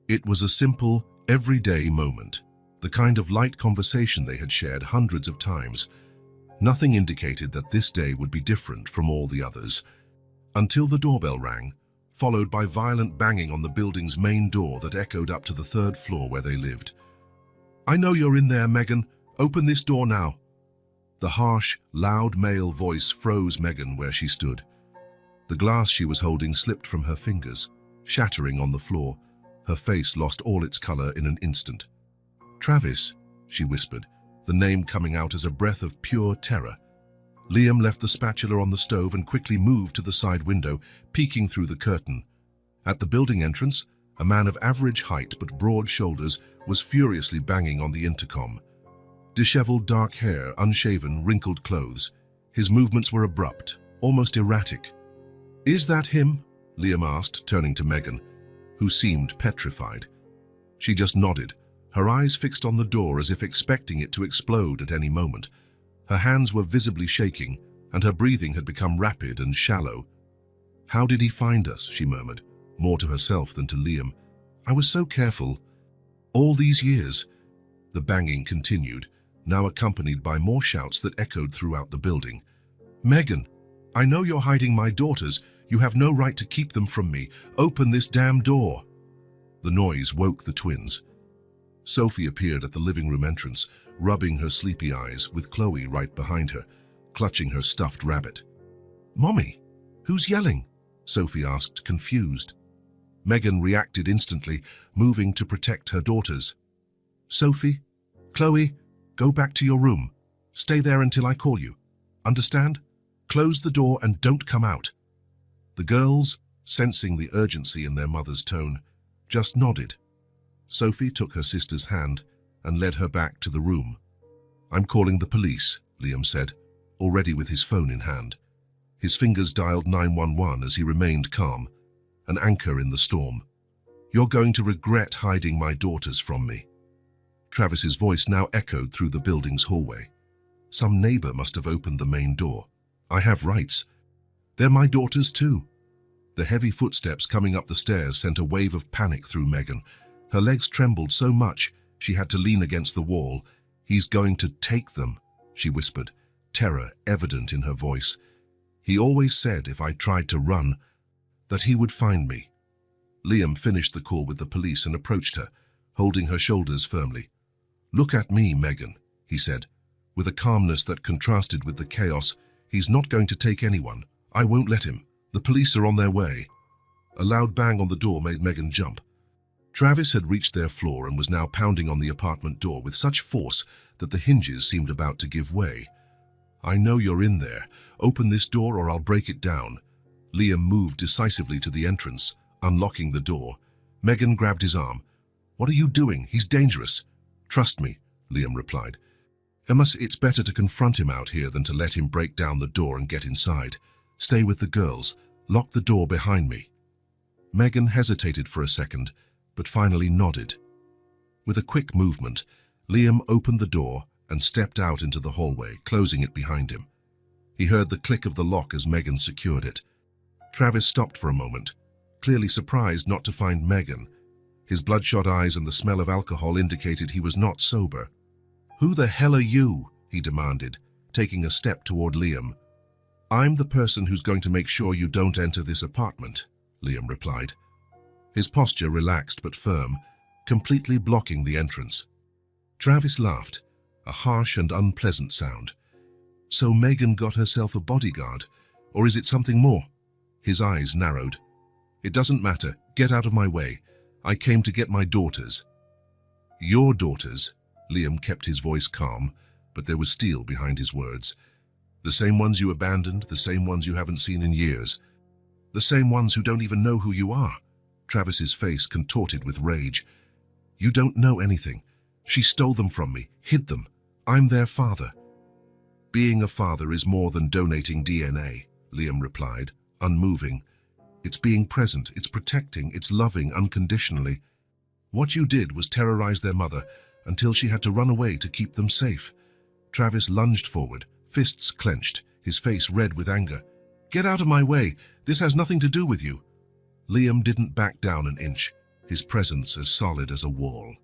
S1: It was a simple, everyday moment, the kind of light conversation they had shared hundreds of times. Nothing indicated that this day would be different from all the others, until the doorbell rang, followed by violent banging on the building's main door that echoed up to the third floor where they lived. I know you're in there, Megan. Open this door now. The harsh, loud male voice froze Megan where she stood. The glass she was holding slipped from her fingers, shattering on the floor. Her face lost all its color in an instant. Travis, she whispered, the name coming out as a breath of pure terror. Liam left the spatula on the stove and quickly moved to the side window, peeking through the curtain. At the building entrance, a man of average height but broad shoulders was furiously banging on the intercom. Disheveled dark hair, unshaven, wrinkled clothes. His movements were abrupt, almost erratic. Is that him? Liam asked, turning to Megan, who seemed petrified. She just nodded, her eyes fixed on the door as if expecting it to explode at any moment. Her hands were visibly shaking, and her breathing had become rapid and shallow. How did he find us? She murmured, more to herself than to Liam. I was so careful. All these years. The banging continued, now accompanied by more shouts that echoed throughout the building. Megan, I know you're hiding my daughters. You have no right to keep them from me. Open this damn door. The noise woke the twins. Sophie appeared at the living room entrance, rubbing her sleepy eyes, with Chloe right behind her, clutching her stuffed rabbit. "Mommy, who's yelling?" Sophie asked, confused. Megan reacted instantly, moving to protect her daughters. "Sophie, Chloe, go back to your room. Stay there until I call you. Understand? Close the door and don't come out." The girls, sensing the urgency in their mother's tone, just nodded. Sophie took her sister's hand and led her back to the room. "I'm calling the police," Liam said, already with his phone in hand. His fingers dialed 911 as he remained calm, an anchor in the storm. "You're going to regret hiding my daughters from me." Travis's voice now echoed through the building's hallway. Some neighbor must have opened the main door. "I have rights. They're my daughters too." The heavy footsteps coming up the stairs sent a wave of panic through Megan. Her legs trembled so much she had to lean against the wall. "He's going to take them," she whispered, terror evident in her voice. "He always said if I tried to run, that he would find me." Liam finished the call with the police and approached her, holding her shoulders firmly. "Look at me, Megan," he said, with a calmness that contrasted with the chaos. "He's not going to take anyone. I won't let him. The police are on their way." A loud bang on the door made Megan jump. Travis had reached their floor and was now pounding on the apartment door with such force that the hinges seemed about to give way. "I know you're in there. Open this door or I'll break it down." Liam moved decisively to the entrance, unlocking the door. Megan grabbed his arm. "What are you doing? He's dangerous." "Trust me," Liam replied. "It's better to confront him out here than to let him break down the door and get inside. Stay with the girls. Lock the door behind me." Megan hesitated for a second, but finally nodded. With a quick movement, Liam opened the door and stepped out into the hallway, closing it behind him. He heard the click of the lock as Megan secured it. Travis stopped for a moment, clearly surprised not to find Megan. His bloodshot eyes and the smell of alcohol indicated he was not sober. "Who the hell are you?" he demanded, taking a step toward Liam. "I'm the person who's going to make sure you don't enter this apartment," Liam replied. His posture relaxed but firm, completely blocking the entrance. Travis laughed, a harsh and unpleasant sound. "So Megan got herself a bodyguard, or is it something more?" His eyes narrowed. "It doesn't matter. Get out of my way. I came to get my daughters." "Your daughters?" Liam kept his voice calm, but there was steel behind his words. "The same ones you abandoned, the same ones you haven't seen in years. The same ones who don't even know who you are." Travis's face contorted with rage. "You don't know anything. She stole them from me, hid them. I'm their father." "Being a father is more than donating DNA," Liam replied, unmoving. "It's being present, it's protecting, it's loving unconditionally. What you did was terrorize their mother until she had to run away to keep them safe." Travis lunged forward, fists clenched, his face red with anger. "Get out of my way. This has nothing to do with you." Liam didn't back down an inch, his presence as solid as a wall.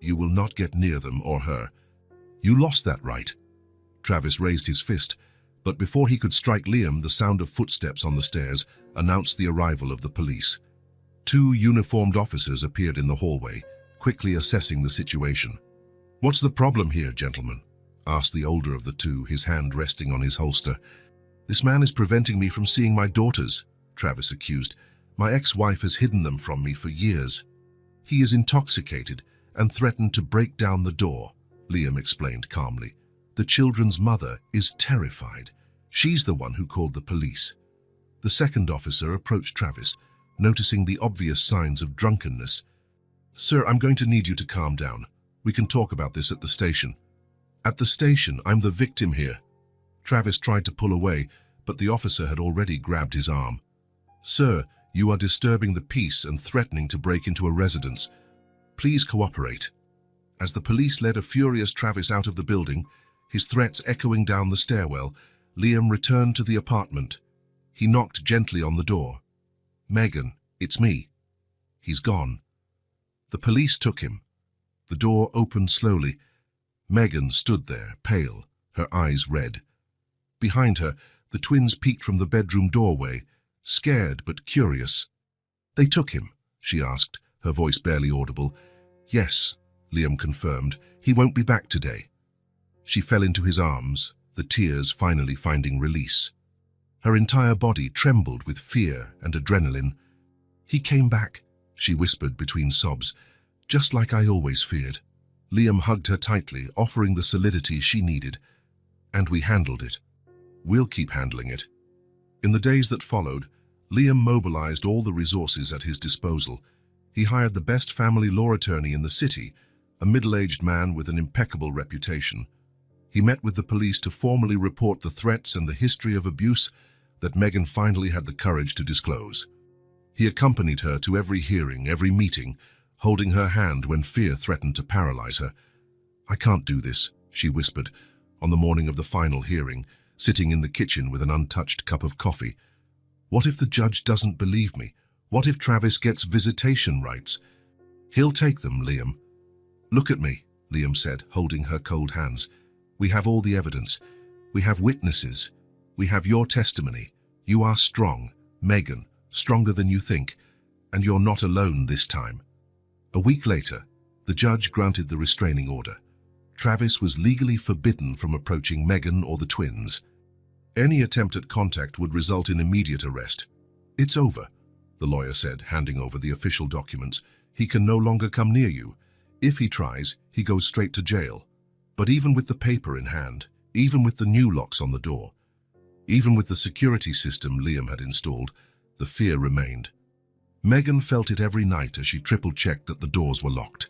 S1: "You will not get near them or her. You lost that right." Travis raised his fist, but before he could strike Liam, the sound of footsteps on the stairs announced the arrival of the police. 2 uniformed officers appeared in the hallway, quickly assessing the situation. "What's the problem here, gentlemen?" asked the older of the two, his hand resting on his holster. "This man is preventing me from seeing my daughters," Travis accused. "My ex-wife has hidden them from me for years." "He is intoxicated and threatened to break down the door," Liam explained calmly. "The children's mother is terrified. She's the one who called the police." The second officer approached Travis, noticing the obvious signs of drunkenness. "Sir, I'm going to need you to calm down. We can talk about this at the station." "At the station? I'm the victim here." Travis tried to pull away, but the officer had already grabbed his arm. "Sir, you are disturbing the peace and threatening to break into a residence. Please cooperate." As the police led a furious Travis out of the building, his threats echoing down the stairwell, Liam returned to the apartment. He knocked gently on the door. "Megan, it's me." "He's gone." The police took him. The door opened slowly. Megan stood there, pale, her eyes red. Behind her, the twins peeked from the bedroom doorway, scared but curious. "They took him?" she asked, her voice barely audible. "Yes," Liam confirmed. "He won't be back today." She fell into his arms, the tears finally finding release. Her entire body trembled with fear and adrenaline. "He came back," she whispered between sobs, "just like I always feared." Liam hugged her tightly, offering the solidity she needed. "And we handled it. We'll keep handling it." In the days that followed, Liam mobilized all the resources at his disposal. He hired the best family law attorney in the city, a middle-aged man with an impeccable reputation. He met with the police to formally report the threats and the history of abuse that Megan finally had the courage to disclose. He accompanied her to every hearing, every meeting, holding her hand when fear threatened to paralyze her. "I can't do this," she whispered, on the morning of the final hearing, sitting in the kitchen with an untouched cup of coffee. "What if the judge doesn't believe me? What if Travis gets visitation rights?" "He'll take them, Liam." "Look at me," Liam said, holding her cold hands. "We have all the evidence. We have witnesses. We have your testimony. You are strong, Megan, stronger than you think, and you're not alone this time." A week later, the judge granted the restraining order. Travis was legally forbidden from approaching Megan or the twins. Any attempt at contact would result in immediate arrest. "It's over," the lawyer said, handing over the official documents. "He can no longer come near you. If he tries, he goes straight to jail." But even with the paper in hand, even with the new locks on the door, even with the security system Liam had installed, the fear remained. Megan felt it every night as she triple-checked that the doors were locked.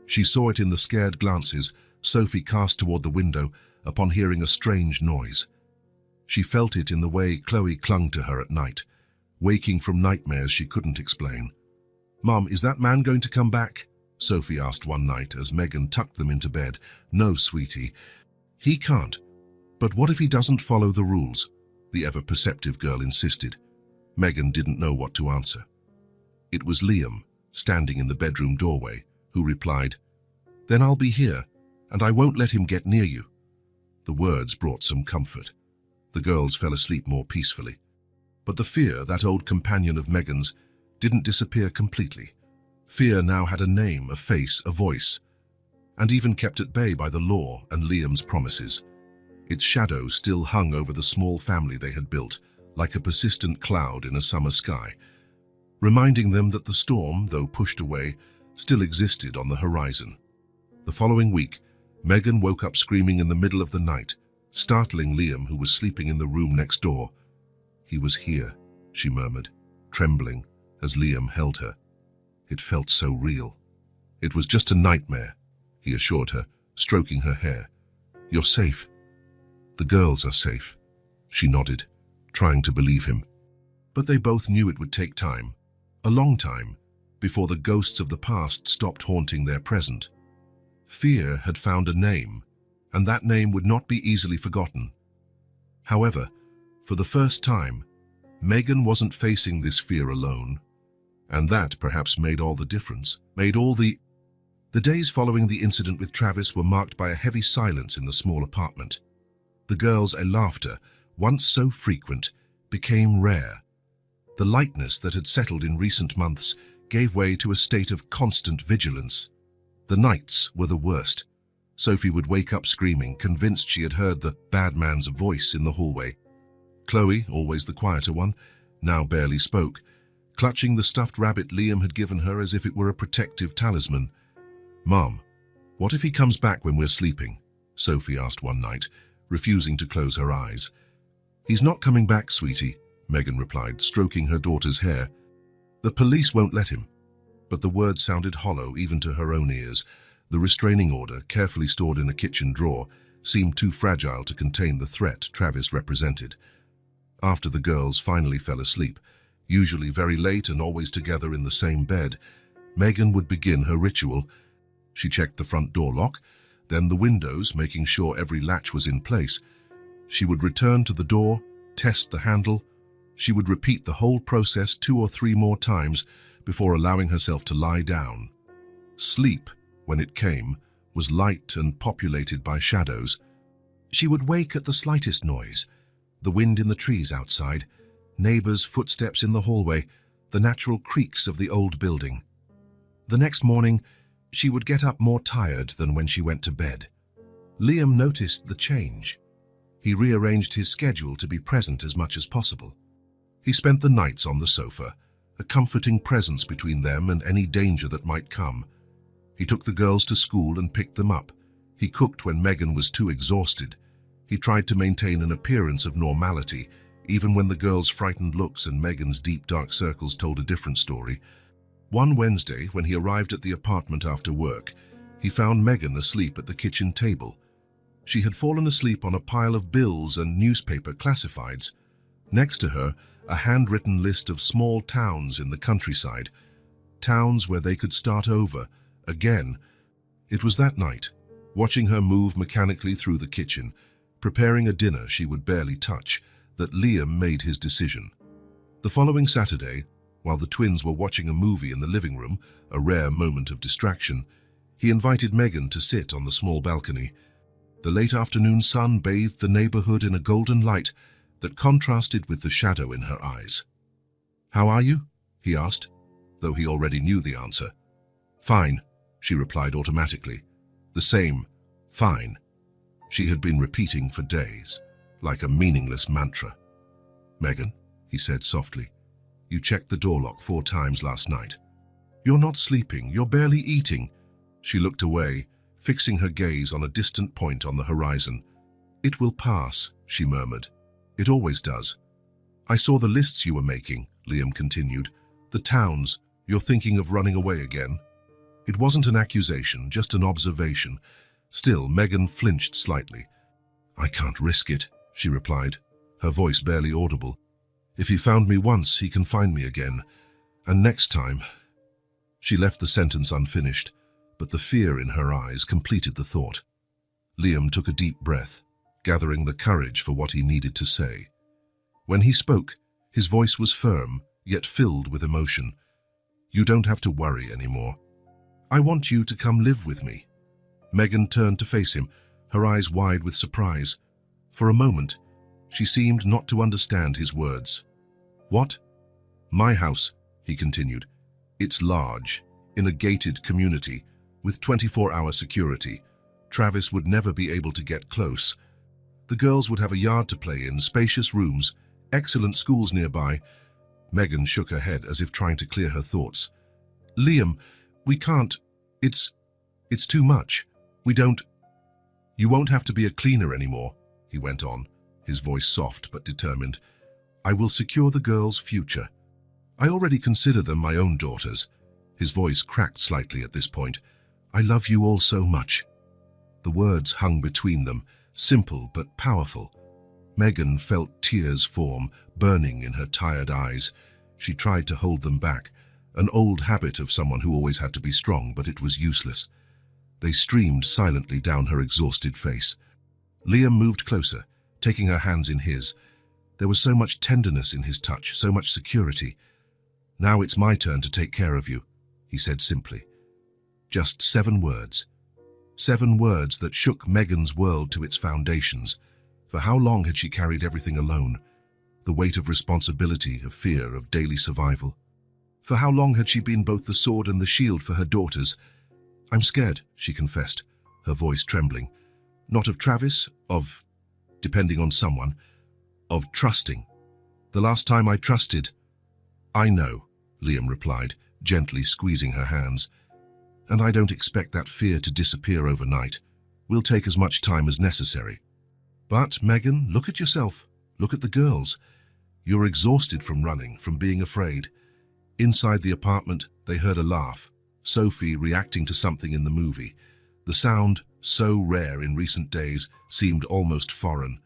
S1: She saw it in the scared glances Sophie cast toward the window upon hearing a strange noise. She felt it in the way Chloe clung to her at night, waking from nightmares she couldn't explain. "Mom, is that man going to come back?" Sophie asked one night as Megan tucked them into bed. "No, sweetie. He can't. But what if he doesn't follow the rules?" the ever-perceptive girl insisted. Megan didn't know what to answer. It was Liam, standing in the bedroom doorway, who replied, "Then I'll be here, and I won't let him get near you." The words brought some comfort. The girls fell asleep more peacefully. But the fear, that old companion of Megan's, didn't disappear completely. Fear now had a name, a face, a voice, and even kept at bay by the law and Liam's promises. Its shadow still hung over the small family they had built, like a persistent cloud in a summer sky, reminding them that the storm, though pushed away, still existed on the horizon. The following week, Megan woke up screaming in the middle of the night, startling Liam, who was sleeping in the room next door. "He was here," she murmured, trembling as Liam held her. It felt so real. "It was just a nightmare," he assured her, stroking her hair. "You're safe." "The girls are safe," she nodded, trying to believe him. But they both knew it would take time, a long time, before the ghosts of the past stopped haunting their present. Fear had found a name, and that name would not be easily forgotten. However, for the first time, Megan wasn't facing this fear alone, and that perhaps made all the difference, The days following the incident with Travis were marked by a heavy silence in the small apartment. The girls' laughter, once so frequent, became rare. The lightness that had settled in recent months gave way to a state of constant vigilance. The nights were the worst. Sophie would wake up screaming, convinced she had heard the bad man's voice in the hallway. Chloe, always the quieter one, now barely spoke, clutching the stuffed rabbit Liam had given her as if it were a protective talisman. "Mom, what if he comes back when we're sleeping?" Sophie asked one night, refusing to close her eyes. "He's not coming back, sweetie," Megan replied, stroking her daughter's hair. "The police won't let him." But the words sounded hollow even to her own ears. The restraining order, carefully stored in a kitchen drawer, seemed too fragile to contain the threat Travis represented. After the girls finally fell asleep, usually very late and always together in the same bed, Megan would begin her ritual. She checked the front door lock, then the windows, making sure every latch was in place. She would return to the door, test the handle. She would repeat the whole process 2 or 3 more times before allowing herself to lie down. Sleep, when it came, was light and populated by shadows. She would wake at the slightest noise, the wind in the trees outside, neighbors' footsteps in the hallway, the natural creaks of the old building. The next morning, she would get up more tired than when she went to bed. Liam noticed the change. He rearranged his schedule to be present as much as possible. He spent the nights on the sofa, a comforting presence between them and any danger that might come. He took the girls to school and picked them up. He cooked when Megan was too exhausted. He tried to maintain an appearance of normality, even when the girls' frightened looks and Megan's deep dark circles told a different story. One Wednesday, when he arrived at the apartment after work, he found Megan asleep at the kitchen table. She had fallen asleep on a pile of bills and newspaper classifieds. Next to her, a handwritten list of small towns in the countryside, towns where they could start over, again. It was that night, watching her move mechanically through the kitchen, preparing a dinner she would barely touch, that Liam made his decision. The following Saturday, while the twins were watching a movie in the living room, a rare moment of distraction, he invited Megan to sit on the small balcony. The late afternoon sun bathed the neighborhood in a golden light that contrasted with the shadow in her eyes. "How are you?" he asked, though he already knew the answer. "Fine," she replied automatically. The same, "fine," she had been repeating for days, like a meaningless mantra. "Megan," he said softly, "you checked the door lock 4 times last night. You're not sleeping, you're barely eating." She looked away, fixing her gaze on a distant point on the horizon. "It will pass," she murmured. "It always does." "I saw the lists you were making," Liam continued. "The towns, you're thinking of running away again." It wasn't an accusation, just an observation. Still, Megan flinched slightly. "I can't risk it," she replied, her voice barely audible. "If he found me once, he can find me again. And next time—" She left the sentence unfinished, but the fear in her eyes completed the thought. Liam took a deep breath, gathering the courage for what he needed to say. When he spoke, his voice was firm, yet filled with emotion. "You don't have to worry anymore. I want you to come live with me." Megan turned to face him, her eyes wide with surprise. For a moment, she seemed not to understand his words. "What?" "My house," he continued. "It's large, in a gated community, with 24-hour security. Travis would never be able to get close. The girls would have a yard to play in, spacious rooms, excellent schools nearby." Megan shook her head as if trying to clear her thoughts. "Liam, we can't. It's too much. We don't—" "You won't have to be a cleaner anymore," he went on, his voice soft but determined. "I will secure the girls' future. I already consider them my own daughters." His voice cracked slightly at this point. "I love you all so much." The words hung between them, simple but powerful. Megan felt tears form, burning in her tired eyes. She tried to hold them back, an old habit of someone who always had to be strong, but it was useless. They streamed silently down her exhausted face. Liam moved closer, taking her hands in his. There was so much tenderness in his touch, so much security. "Now it's my turn to take care of you," he said simply. Just 7 words. 7 words that shook Megan's world to its foundations. For how long had she carried everything alone? The weight of responsibility, of fear, of daily survival. For how long had she been both the sword and the shield for her daughters? "I'm scared," she confessed, her voice trembling. "Not of Travis, of depending on someone, of trusting. The last time I trusted—" "I know," Liam replied, gently squeezing her hands. "And I don't expect that fear to disappear overnight. We'll take as much time as necessary. But, Megan, look at yourself. Look at the girls. You're exhausted from running, from being afraid." Inside the apartment, they heard a laugh, Sophie reacting to something in the movie. The sound, so rare in recent days, seemed almost foreign.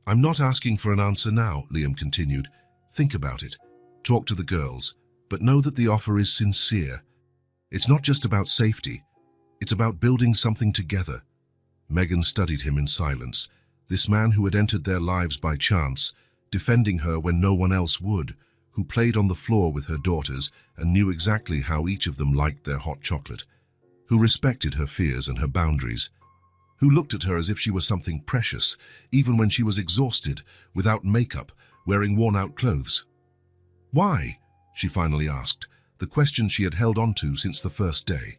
S1: "I'm not asking for an answer now," Liam continued. "Think about it. Talk to the girls, but know that the offer is sincere. It's not just about safety. It's about building something together." Megan studied him in silence, this man who had entered their lives by chance, defending her when no one else would, who played on the floor with her daughters and knew exactly how each of them liked their hot chocolate, who respected her fears and her boundaries, who looked at her as if she were something precious, even when she was exhausted, without makeup, wearing worn-out clothes. "Why?" she finally asked, the question she had held on to since the first day.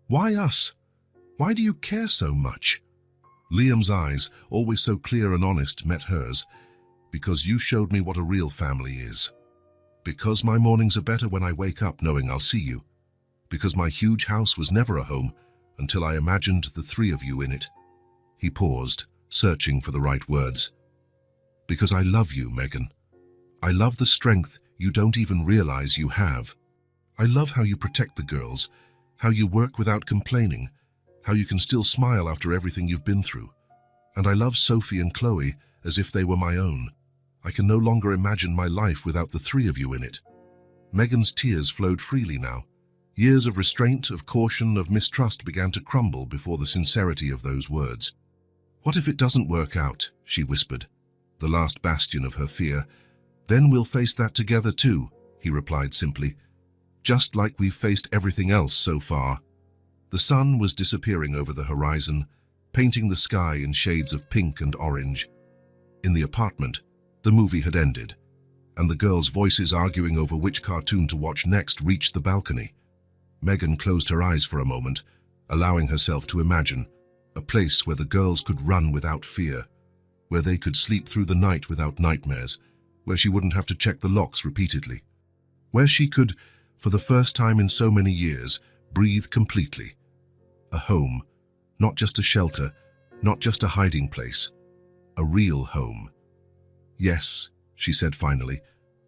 S1: Why us? Why do you care so much? Liam's eyes, always so clear and honest, met hers. Because you showed me what a real family is. Because my mornings are better when I wake up knowing I'll see you. Because my huge house was never a home until I imagined the three of you in it. He paused, searching for the right words. Because I love you, Megan. I love the strength you don't even realize you have. I love how you protect the girls, how you work without complaining, how you can still smile after everything you've been through. And I love Sophie and Chloe as if they were my own. I can no longer imagine my life without the three of you in it. Megan's tears flowed freely now. Years of restraint, of caution, of mistrust began to crumble before the sincerity of those words. What if it doesn't work out, she whispered, the last bastion of her fear. Then we'll face that together too, he replied simply. Just like we've faced everything else so far. The sun was disappearing over the horizon, painting the sky in shades of pink and orange. In the apartment, the movie had ended, and the girls' voices arguing over which cartoon to watch next reached the balcony. Megan closed her eyes for a moment, allowing herself to imagine a place where the girls could run without fear, where they could sleep through the night without nightmares, where she wouldn't have to check the locks repeatedly, where she could, for the first time in so many years, breathe completely. A home, not just a shelter, not just a hiding place, a real home. Yes, she said finally,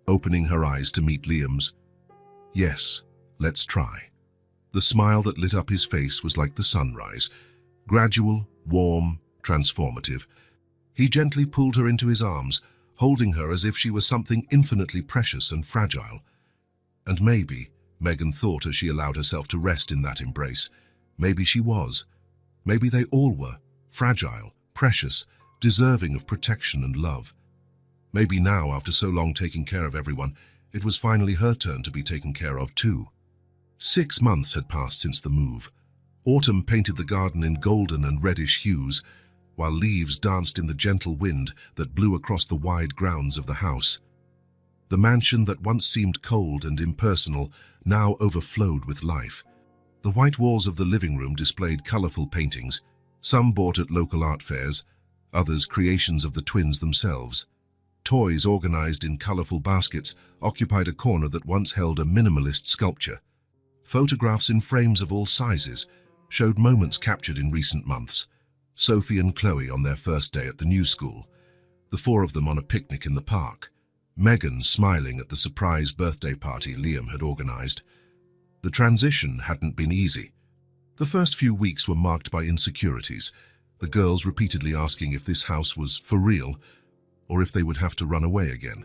S1: opening her eyes to meet Liam's. Yes, let's try. The smile that lit up his face was like the sunrise, gradual, warm, transformative. He gently pulled her into his arms, holding her as if she was something infinitely precious and fragile. And maybe, Megan thought as she allowed herself to rest in that embrace, maybe she was. Maybe they all were, fragile, precious, deserving of protection and love. Maybe now, after so long taking care of everyone, it was finally her turn to be taken care of too. 6 months had passed since the move. Autumn painted the garden in golden and reddish hues, while leaves danced in the gentle wind that blew across the wide grounds of the house. The mansion that once seemed cold and impersonal now overflowed with life. The white walls of the living room displayed colorful paintings, some bought at local art fairs, others creations of the twins themselves. Toys organized in colorful baskets occupied a corner that once held a minimalist sculpture. Photographs in frames of all sizes showed moments captured in recent months. Sophie and Chloe on their first day at the new school, the four of them on a picnic in the park, Megan smiling at the surprise birthday party Liam had organized. The transition hadn't been easy. The first few weeks were marked by insecurities, the girls repeatedly asking if this house was for real or if they would have to run away again.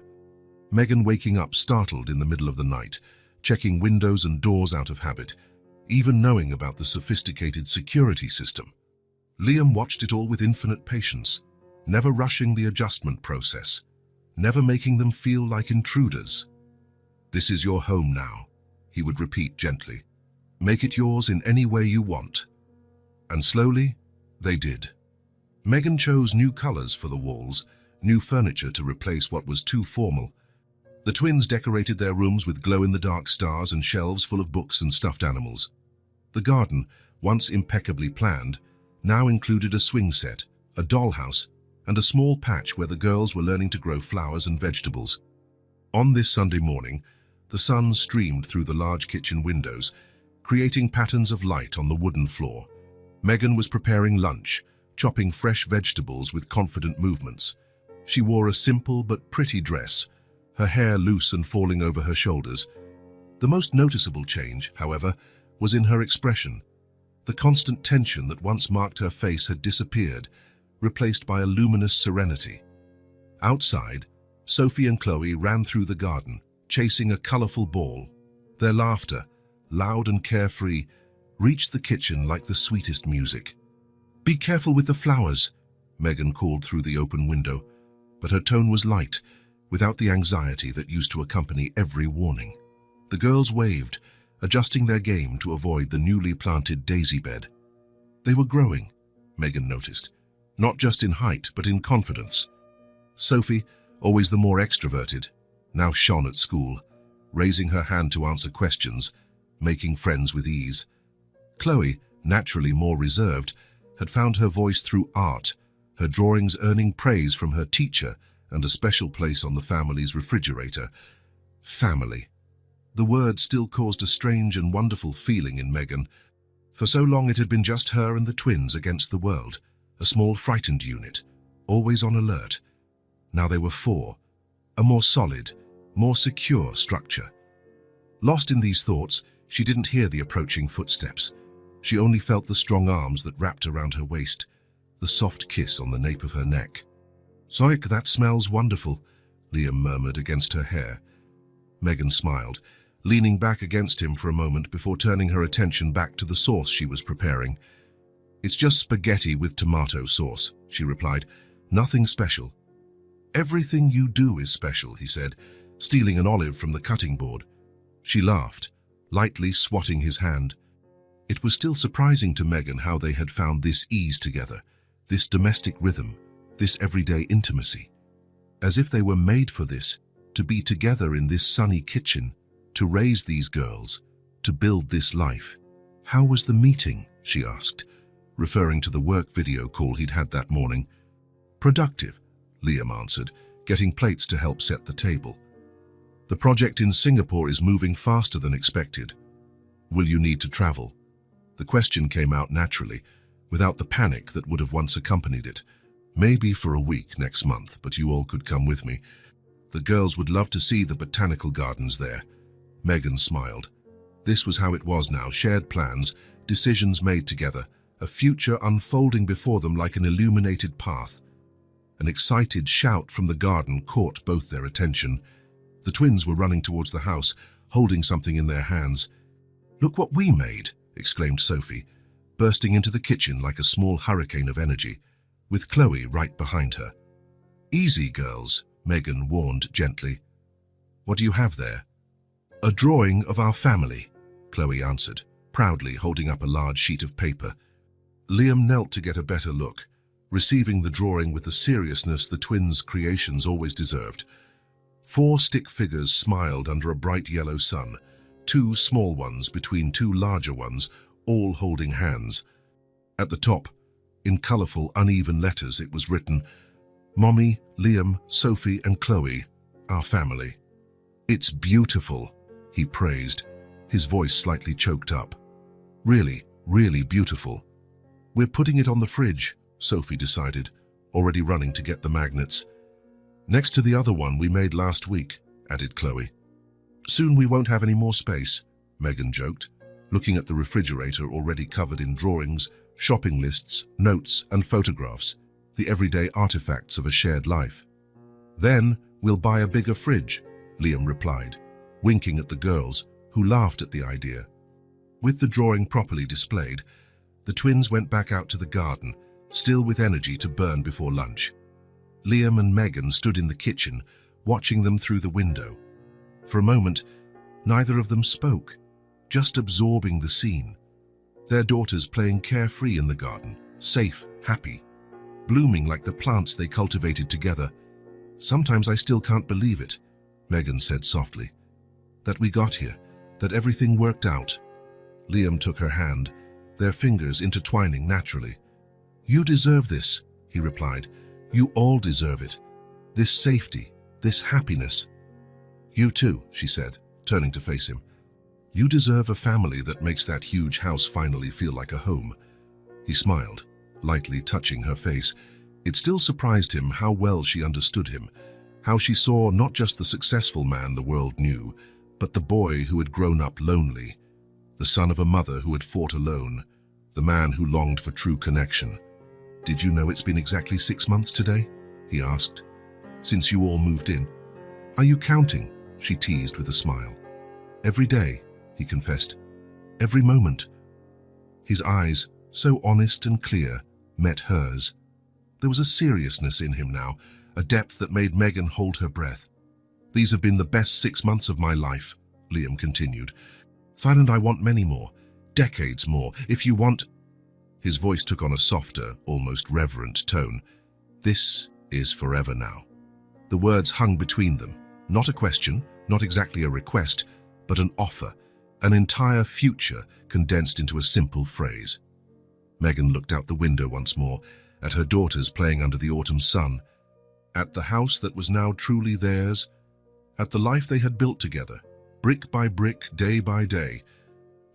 S1: Megan waking up startled in the middle of the night, checking windows and doors out of habit, even knowing about the sophisticated security system. Liam watched it all with infinite patience, never rushing the adjustment process, never making them feel like intruders. "This is your home now," he would repeat gently. "Make it yours in any way you want." And slowly, they did. Megan chose new colors for the walls, new furniture to replace what was too formal. The twins decorated their rooms with glow-in-the-dark stars and shelves full of books and stuffed animals. The garden, once impeccably planned, now included a swing set, a dollhouse, and a small patch where the girls were learning to grow flowers and vegetables. On this Sunday morning, the sun streamed through the large kitchen windows, creating patterns of light on the wooden floor. Megan was preparing lunch, chopping fresh vegetables with confident movements. She wore a simple but pretty dress, her hair loose and falling over her shoulders. The most noticeable change, however, was in her expression. The constant tension that once marked her face had disappeared, replaced by a luminous serenity. Outside, Sophie and Chloe ran through the garden, chasing a colorful ball. Their laughter, loud and carefree, reached the kitchen like the sweetest music. "Be careful with the flowers," Megan called through the open window, but her tone was light, without the anxiety that used to accompany every warning. The girls waved, adjusting their game to avoid the newly planted daisy bed. They were growing, Megan noticed, not just in height but in confidence. Sophie, always the more extroverted, now shone at school. raising her hand to answer questions, making friends with ease. Chloe, naturally more reserved, had found her voice through art, her drawings earning praise from her teacher and a special place on the family's refrigerator. Family. The word still caused a strange and wonderful feeling in Megan. For so long it had been just her and the twins against the world, a small frightened unit, always on alert. Now they were four, a more solid, more secure structure. Lost in these thoughts, she didn't hear the approaching footsteps. She only felt the strong arms that wrapped around her waist, the soft kiss on the nape of her neck. "Zoik, that smells wonderful," Liam murmured against her hair. Megan smiled, leaning back against him for a moment before turning her attention back to the sauce she was preparing. "It's just spaghetti with tomato sauce," she replied. "Nothing special." "Everything you do is special," he said, stealing an olive from the cutting board. She laughed, lightly swatting his hand. It was still surprising to Megan how they had found this ease together, this domestic rhythm, this everyday intimacy. As if they were made for this, to be together in this sunny kitchen, to raise these girls, to build this life. "How was the meeting?" she asked, referring to the work video call he'd had that morning. "Productive," Liam answered, getting plates to help set the table. "The project in Singapore is moving faster than expected. Will you need to travel?" The question came out naturally, without the panic that would have once accompanied it. "Maybe for a week next month, but you all could come with me. The girls would love to see the botanical gardens there." Megan smiled. This was how it was now, shared plans, decisions made together, a future unfolding before them like an illuminated path. An excited shout from the garden caught both their attention. The twins were running towards the house, holding something in their hands. "Look what we made!" exclaimed Sophie, bursting into the kitchen like a small hurricane of energy, with Chloe right behind her. "Easy, girls," Megan warned gently. "What do you have there?" "A drawing of our family," Chloe answered, proudly holding up a large sheet of paper. Liam knelt to get a better look, receiving the drawing with the seriousness the twins' creations always deserved. 4 stick figures smiled under a bright yellow sun, 2 small ones between 2 larger ones, all holding hands. At the top, in colorful, uneven letters, it was written, "Mommy, Liam, Sophie and Chloe, our family." "It's beautiful," he praised, his voice slightly choked up. "Really, really beautiful." "We're putting it on the fridge," Sophie decided, already running to get the magnets. "Next to the other one we made last week," added Chloe. "Soon we won't have any more space," Megan joked, looking at the refrigerator already covered in drawings, shopping lists, notes and photographs, the everyday artifacts of a shared life. "Then we'll buy a bigger fridge," Liam replied, winking at the girls, who laughed at the idea. With the drawing properly displayed, the twins went back out to the garden, still with energy to burn before lunch. Liam and Megan stood in the kitchen, watching them through the window. For a moment, neither of them spoke, just absorbing the scene. Their daughters playing carefree in the garden, safe, happy, blooming like the plants they cultivated together. "Sometimes I still can't believe it," Megan said softly. "That we got here, that everything worked out." Liam took her hand, their fingers intertwining naturally. "You deserve this," he replied. "You all deserve it. This safety, this happiness." "You too," she said, turning to face him. "You deserve a family that makes that huge house finally feel like a home." He smiled, lightly touching her face. It still surprised him how well she understood him, how she saw not just the successful man the world knew, but the boy who had grown up lonely, the son of a mother who had fought alone, the man who longed for true connection. "Did you know it's been exactly 6 months today?" he asked. "Since you all moved in." "Are you counting?" she teased with a smile. "Every day," he confessed. "Every moment." His eyes, so honest and clear, met hers. There was a seriousness in him now, a depth that made Megan hold her breath. "These have been the best 6 months of my life," Liam continued. "And I want many more, decades more, if you want—" His voice took on a softer, almost reverent tone. "This is forever now." The words hung between them, not a question, Not exactly a request, but an offer, an entire future condensed into a simple phrase. Megan looked out the window once more, at her daughters playing under the autumn sun, at the house that was now truly theirs, at the life they had built together, brick by brick, day by day,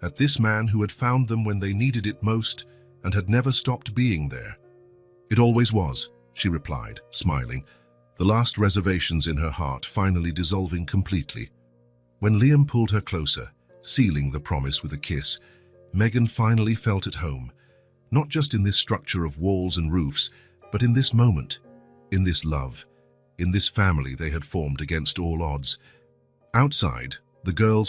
S1: at this man who had found them when they needed it most and had never stopped being there. "It always was," she replied, smiling, the last reservations in her heart finally dissolving completely. When Liam pulled her closer, sealing the promise with a kiss, Megan finally felt at home, not just in this structure of walls and roofs, but in this moment, in this love, in this family they had formed against all odds. Outside, the girls